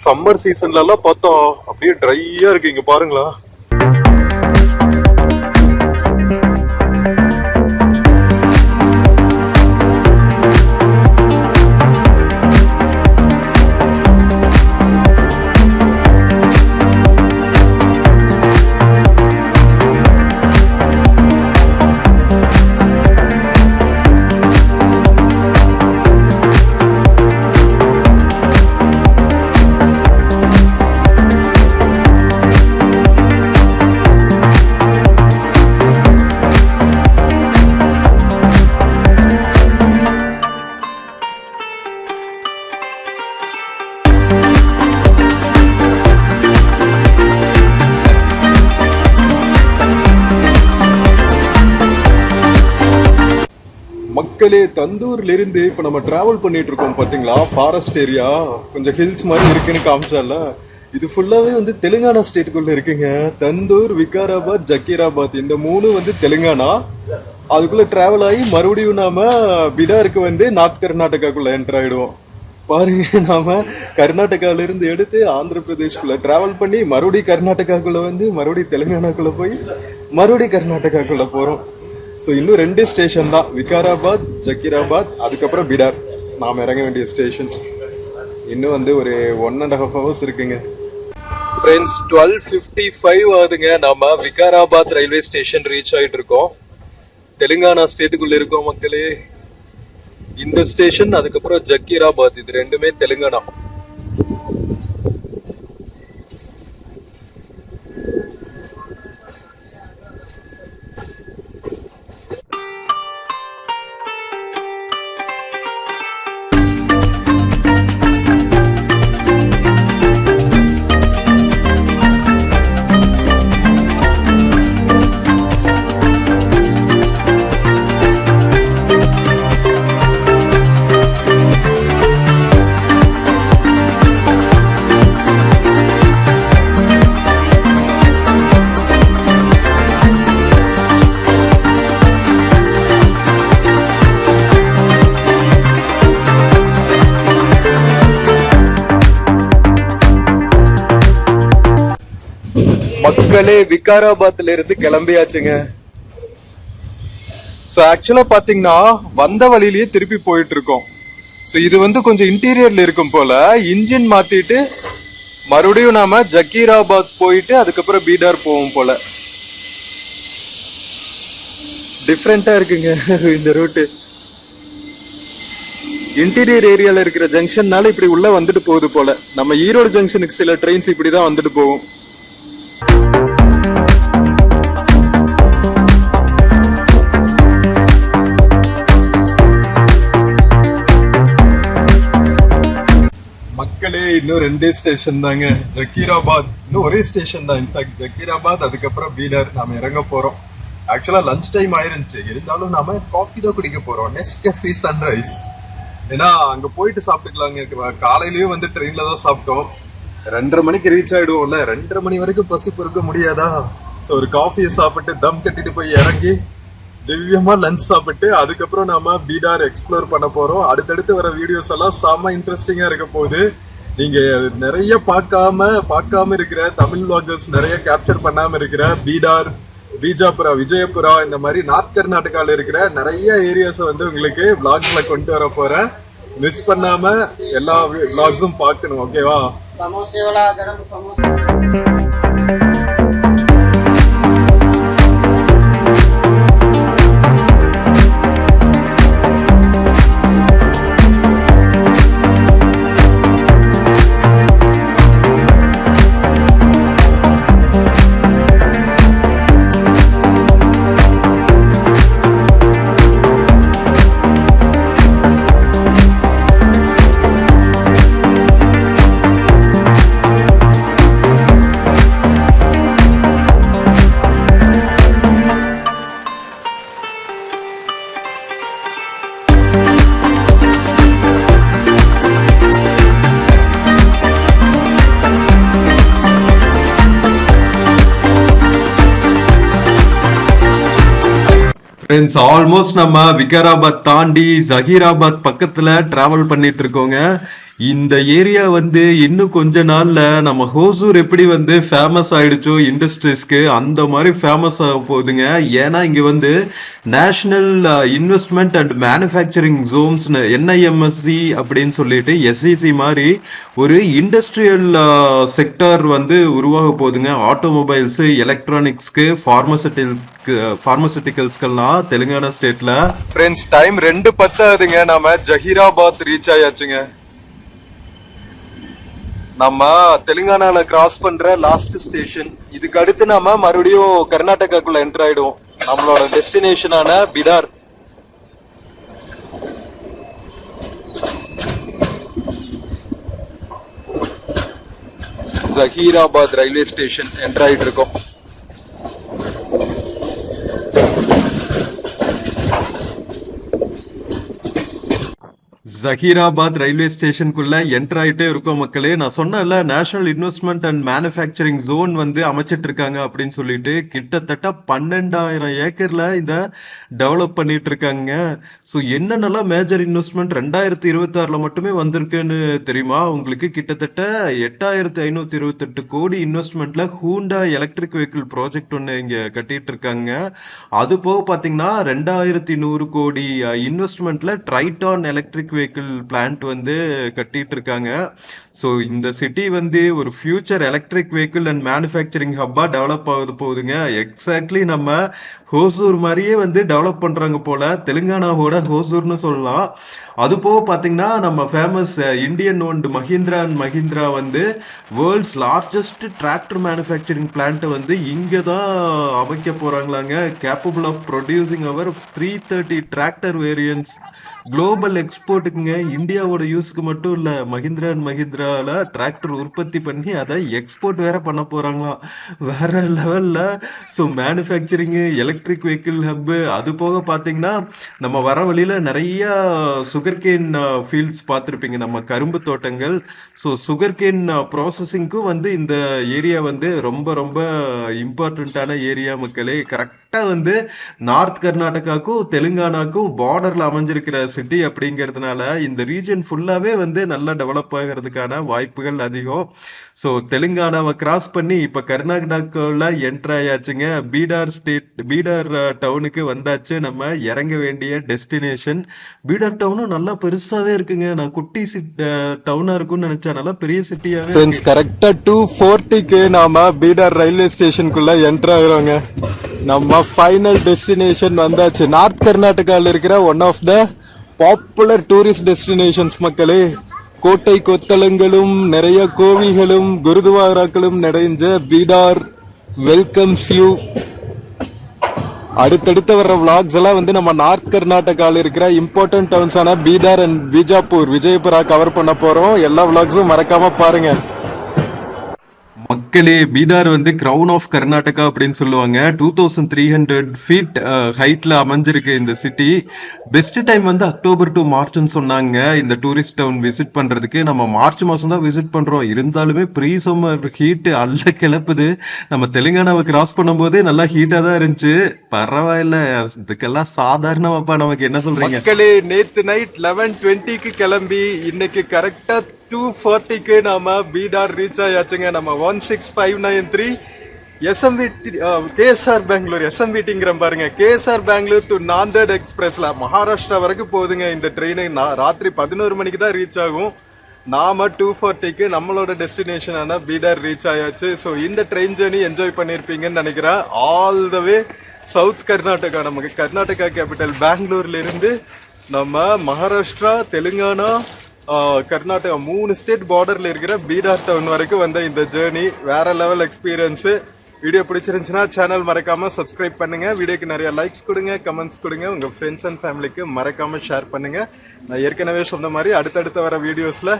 சம்மர் சீசன்ல எல்லாம் பார்த்தோம் அப்படியே ட்ரையா இருக்கு. இங்க பாருங்களா. மக்களே, தந்தூர்ல இருந்து இப்ப நம்ம டிராவல் பண்ணிட்டு இருக்கோம் பாத்தீங்களா. ஃபாரஸ்ட் ஏரியா, கொஞ்சம் ஹில்ஸ் மாதிரி இருக்குன்னு காமிச்சால, இது ஃபுல்லாவே வந்து தெலுங்கானா ஸ்டேட்டுக்குள்ள இருக்குங்க. தந்தூர், விகாராபாத், ஜக்கீராபாத், இந்த 3 வந்து தெலுங்கானா. அதுக்குள்ள டிராவல் ஆகி மறுபடியும் நாம பிடாருக்கு வந்து நார்த் கர்நாடகாக்குள்ள என்டர் ஆயிடுவோம். பாருங்க, நாம கர்நாடகால இருந்து எடுத்து ஆந்திர பிரதேஷ்குள்ள டிராவல் பண்ணி மறுபடியும் கர்நாடகாக்குள்ள வந்து மறுபடியும் தெலுங்கானாக்குள்ள போய் மறுபடியும் கர்நாடகாக்குள்ள போறோம். ஸோ இன்னும் 2 ஸ்டேஷன் தான், விகாராபாத், ஜக்கீராபாத், அதுக்கப்புறம் பிடார் நாம் இறங்க வேண்டிய ஸ்டேஷன். இன்னும் வந்து ஒரு 1.5 hours இருக்குங்க. ஃப்ரெண்ட்ஸ், 12:55 ஆகுதுங்க. நாம விகாராபாத் ரயில்வே ஸ்டேஷன் ரீச் ஆயிட்டு இருக்கோம். தெலுங்கானா ஸ்டேட்டுக்குள்ள இருக்கோம் மக்களே. இந்த ஸ்டேஷன், அதுக்கப்புறம் ஜக்கீராபாத், இது ரெண்டுமே தெலுங்கானா. மக்களே விகாராபாத்ல இருந்து கிளம்பியாச்சுங்க. ஸோ ஆக்சுவலா பாத்தீங்கன்னா வந்த வழியிலேயே திருப்பி போயிட்டு இருக்கோம். ஸோ இது வந்து கொஞ்சம் இன்டீரியர்ல இருக்கும் போல. இன்ஜின் மாத்திட்டு மறுபடியும் நாம ஜக்கீராபாத் போயிட்டு அதுக்கப்புறம் பீடார் போவோம் போல. டிஃப்ரெண்டா இருக்குங்க இந்த ரூட்டு. இன்டீரியர் ஏரியால இருக்கிற ஜங்ஷன்னால இப்படி உள்ள வந்துட்டு போகுது போல. நம்ம ஈரோடு ஜங்ஷனுக்கு சில ட்ரெயின்ஸ் இப்படிதான் வந்துட்டு போகும். மக்களே இன்னும் 2 ஸ்டேஷன் தாங்க. ஜக்கீராபாத் இன்னும் ஒரே ஸ்டேஷன் தான். இன்ஃபேக்ட் ஜக்கீராபாத் அதுக்கப்புறம் பீடர் நாம இறங்க போறோம். ஆக்சுவலா லஞ்ச் டைம் ஆயிருந்துச்சு, இருந்தாலும் நாம காஃபி தான் குடிக்க போறோம். Nescafe sunrise. ஏன்னா அங்க போயிட்டு சாப்பிட்டுக்கலாங்க. காலையிலயும் வந்து ட்ரெயின்ல தான் சாப்பிட்டோம். 2:30 மணிக்கு ரீச் ஆயிடுவோம்ல. 2:30 மணி வரைக்கும் பசி பொறுக்க முடியாதா? ஸோ ஒரு காஃபியை சாப்பிட்டு தம் கட்டிட்டு போய் இறங்கி திவ்யமா லஞ்ச் சாப்பிட்டு அதுக்கப்புறம் நாம பீடார் எக்ஸ்ப்ளோர் பண்ண போறோம். அடுத்தடுத்து வர வீடியோஸ் எல்லாம் செம்ம இன்ட்ரெஸ்டிங்கா இருக்க போகுது. நீங்க நிறைய பார்க்காம இருக்கிற தமிழ் vloggers நிறைய கேப்சர் பண்ணாம இருக்கிற பீடார், பீஜாபுரா, விஜயபுரா இந்த மாதிரி நார்த் கர்நாடகால இருக்கிற நிறைய ஏரியாஸ் வந்து உங்களுக்கு vlogsல கொண்டு வர போறேன். மிஸ் பண்ணாம எல்லா vlogsம் பார்க்கணும். ஓகேவா? ஃப்ரெண்ட்ஸ், ஆல்மோஸ்ட் நம்ம விகாராபாத் தாண்டி ஜஹீராபாத் பக்கத்துல டிராவல் பண்ணிட்டு இருக்கோங்க. இந்த ஏரியா வந்து இன்னும் கொஞ்ச நாள்ல நம்ம ஹோசூர் எப்படி வந்து ஃபேமஸ் ஆயிடுச்சோ இண்டஸ்ட்ரீஸ்க்கு, அந்த மாதிரி ஃபேமஸ் ஆக போகுதுங்க. ஏன்னா இங்க வந்து national investment and manufacturing Jones NIMSC அப்படின்னு சொல்லிட்டு SEC மாதிரி ஒரு இண்டஸ்ட்ரியல் செக்டார் வந்து உருவாக போகுதுங்க. ஆட்டோமொபைல்ஸ், எலக்ட்ரானிக்ஸ்க்கு, பார்மசூட்டிக்கல்ஸ்க்கெல்லாம் தெலுங்கானா ஸ்டேட்ல. ஃப்ரெண்ட்ஸ், டைம் 2:10 ஆகுதுங்க. நாம ஜஹீராபாத் ரீச் ஆயாச்சுங்க. நம்ம தெலுங்கானால கிராஸ் பண்ற லாஸ்ட் ஸ்டேஷன். இதுக்கு அடுத்து நாம மறுபடியும் கர்நாடகாக்குள்ள என்டர் ஆயிடுவோம். நம்மளோட டெஸ்டினேஷனான பீடார். ஜஹீராபாத் ரயில்வே ஸ்டேஷன் என்டர் ஆயிட்டு இருக்கோம். ஜஹீராபாத் ரயில்வே ஸ்டேஷனுக்குள்ள என்டர் ஆயிட்டே இருக்கோம் மக்களே. நான் சொன்னேன்ல, national investment and manufacturing zone வந்து அமைச்சிட்டு இருக்காங்க அப்படின்னு சொல்லிட்டு. கிட்டத்தட்ட 12,000 ஏக்கர்ல இத டெவலப் பண்ணிட்டு இருக்காங்க. ஸோ என்னென்னலாம் மேஜர் இன்வெஸ்ட்மெண்ட் 2026ல மட்டுமே வந்திருக்குன்னு தெரியுமா உங்களுக்கு? கிட்டத்தட்ட 8,528 கோடி இன்வெஸ்ட்மெண்ட்ல ஹூண்டா எலக்ட்ரிக் வெஹிக்கிள் ப்ராஜெக்ட் ஒன்று இங்க கட்டிட்டு இருக்காங்க. அது போக பாத்தீங்கன்னா 2,100 கோடி இன்வெஸ்ட்மெண்ட்ல ட்ரைட்டான் எலக்ட்ரிக் வெஹிக்கிள் பிளான்ட் வந்து கட்டிட்டு இருக்காங்க. ஸோ இந்த சிட்டி வந்து ஒரு future electric vehicle and manufacturing ஹப்பா டெவலப் ஆகுது போகுதுங்க. எக்ஸாக்ட்லி நம்ம ஹோசூர் மாதிரியே வந்து டெவலப் பண்றாங்க போல. தெலுங்கானாவோட ஹோசூர்னு சொல்லலாம். அது போக பாத்தீங்கன்னா நம்ம famous Indian owned Mahindra and Mahindra வந்து world's largest tractor manufacturing plant வந்து இங்க தான் அமைக்க போறாங்களாங்க. Capable of producing over 330 tractor variants. Global எக்ஸ்போர்ட்டுக்குங்க. இந்தியாவோட யூஸ்க்கு மட்டும் இல்ல, மஹிந்திரா அண்ட் மஹிந்திரால டிராக்டர் உற்பத்தி பண்ணி அதை எக்ஸ்போர்ட் வேற பண்ண போறாங்களாம். வேற லெவல்ல. So manufacturing, electric vehicle hub. அது போக பாத்தீங்கன்னா நம்ம வர வழியில நிறைய சுகர்கேன் ஃபீல்ட்ஸ் பார்த்துருப்பீங்க, நம்ம கரும்பு தோட்டங்கள். ஸோ சுகர்கேன் ப்ராசஸிங்க்கும் வந்து இந்த ஏரியா வந்து ரொம்ப ரொம்ப இம்பார்ட்டண்ட்டான ஏரியா மக்களே. கரெக்ட் கரெக்டா வந்து நார்த் கர்நாடகாக்கும் தெலுங்கானாக்கும் பார்டர்ல அமைஞ்சிருக்கிற சிட்டி அப்படிங்கிறதுனால இந்த ரீஜன் ஃபுல்லாவே வந்து நல்லா டெவலப் ஆகிறதுக்கான வாய்ப்புகள் அதிகம். ஸோ தெலுங்கானாவை கிராஸ் பண்ணி இப்ப கர்நாடகாவில் என்டர் ஆயாச்சுங்க. பீடார் டவுனுக்கு வந்தாச்சு. நம்ம இறங்க வேண்டிய டெஸ்டினேஷன் பீடார் டவுனும் நல்லா பெருசாவே இருக்குங்க. நான் குட்டி டவுனா இருக்கும்னு நினைச்சேன், நல்லா பெரிய சிட்டியாவே ஃப்ரெண்ட்ஸ் கரெக்டா 2:40க்கு நாம பீடார் ரயில்வே ஸ்டேஷனுக்குள்ள என்டர் ஆகுறோங்க. நம்ம ஃபைனல் டெஸ்டினேஷன் வந்தாச்சு. நார்த் கர்நாடகாவில் இருக்கிற one of the popular tourist destinations மக்களே. கோட்டை கொத்தளங்களும் நிறைய கோவில்களும் குருதுவாராக்களும் நிறைஞ்ச பீடார் வெல்கம்ஸ் யூ. அடுத்தடுத்து வர்ற விளாக்ஸ் எல்லாம் வந்து நம்ம நார்த் கர்நாடகாவில் இருக்கிற இம்பார்ட்டன்ட் டவுன்ஸான பீடார் அண்ட் பிஜாப்பூர் விஜயபுரா கவர் பண்ண போறோம். எல்லா விளாக்ஸும் மறக்காம பாருங்க மக்களே. பீதார் வந்து கிரவுன் ஆஃப் கர்நாடகா அப்படின்னு சொல்லுவாங்க. 2300 ஃபீட் ஹைட்ல அமைஞ்சிருக்கு இந்த சிட்டி. பெஸ்ட் டைம் வந்து அக்டோபர் டு மார்ச்னு சொன்னாங்க இந்த டூரிஸ்ட் டவுன் விசிட் பண்றதுக்கு. நம்ம மார்ச் மாசம் தான் விசிட் பண்றோம், இருந்தாலுமே ப்ரீ சம்மர் ஹீட் அல்ல கிளப்புது. நம்ம தெலுங்கானாவை கிராஸ் பண்ணும்போதே நல்லா ஹீட்டா தான் இருந்துச்சு. பரவாயில்ல, இதுக்கெல்லாம் சாதாரணமாப்பா. நமக்கு என்ன சொல்றீங்க மக்களே? நேத்து நைட் 11:20க்கு கிளம்பி இன்னைக்கு கரெக்டா 2:40க்கு நாம பீடார் ரீச் ஆயாச்சுங்க. நம்ம 16593 எஸ்எம்விடி கேஎஸ்ஆர் பெங்களூர் எஸ்எம்விடிங்கிற பாருங்க. கேஎஸ்ஆர் பெங்களூர் டு நாந்தேட் எக்ஸ்பிரஸ்ல மகாராஷ்டிரா வரைக்கும் போகுதுங்க இந்த ட்ரெயின். ராத்திரி 11 மணிக்கு தான் ரீச் ஆகும். நாம 2:40க்கு நம்மளோட டெஸ்டினேஷனான பீடார் ரீச் ஆயாச்சு. ஸோ இந்த ட்ரெயின் ஜேர்னி என்ஜாய் பண்ணியிருப்பீங்கன்னு நினைக்கிறேன். All the way south Karnataka, நமக்கு கர்நாடகா கேபிட்டல் பெங்களூர்ல இருந்து நம்ம மகாராஷ்டிரா, தெலுங்கானா, கர்நாடகா 3 ஸ்டேட் பார்டர்ல இருக்கிற பீடார் டவுன் வரைக்கும் வந்த இந்த ஜேர்னி வேற லெவல் எக்ஸ்பீரியன்ஸ். வீடியோ பிடிச்சிருந்துச்சுன்னா சேனல் மறக்காம சப்ஸ்கிரைப் பண்ணுங்க. வீடியோக்கு நிறைய லைக்ஸ் கொடுங்க, கமெண்ட்ஸ் கொடுங்க. உங்க ஃப்ரெண்ட்ஸ் அண்ட் ஃபேமிலிக்கு மறக்காம ஷேர் பண்ணுங்க. நான் ஏற்கனவே சொன்ன மாதிரி அடுத்தடுத்த வர வீடியோஸ்ல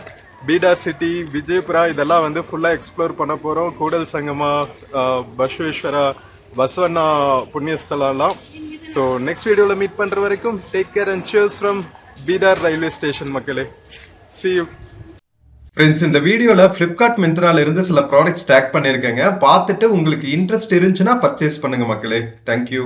பீடார் சிட்டி, விஜயபுரா இதெல்லாம் வந்து ஃபுல்லா எக்ஸ்ப்ளோர் பண்ண போறோம். கூடல் சங்கமா, பஸ்வேஸ்வரா, பஸ்வண்ணா புண்ணியஸ்தலாம். ஸோ நெக்ஸ்ட் வீடியோவில் மீட் பண்ற வரைக்கும் take care and cheers from Bidar railway station மக்களே. See you. ஃப்ரெண்ட்ஸ், இந்த வீடியோல பிளிப்கார்ட் மிந்த்ரால இருந்து சில ப்ராடக்ட்ஸ் டேக் பண்ணிருக்கேங்க. பார்த்துட்டு உங்களுக்கு இன்ட்ரெஸ்ட் இருந்துச்சுன்னா பர்ச்சேஸ் பண்ணுங்க மக்களே. தேங்க்யூ.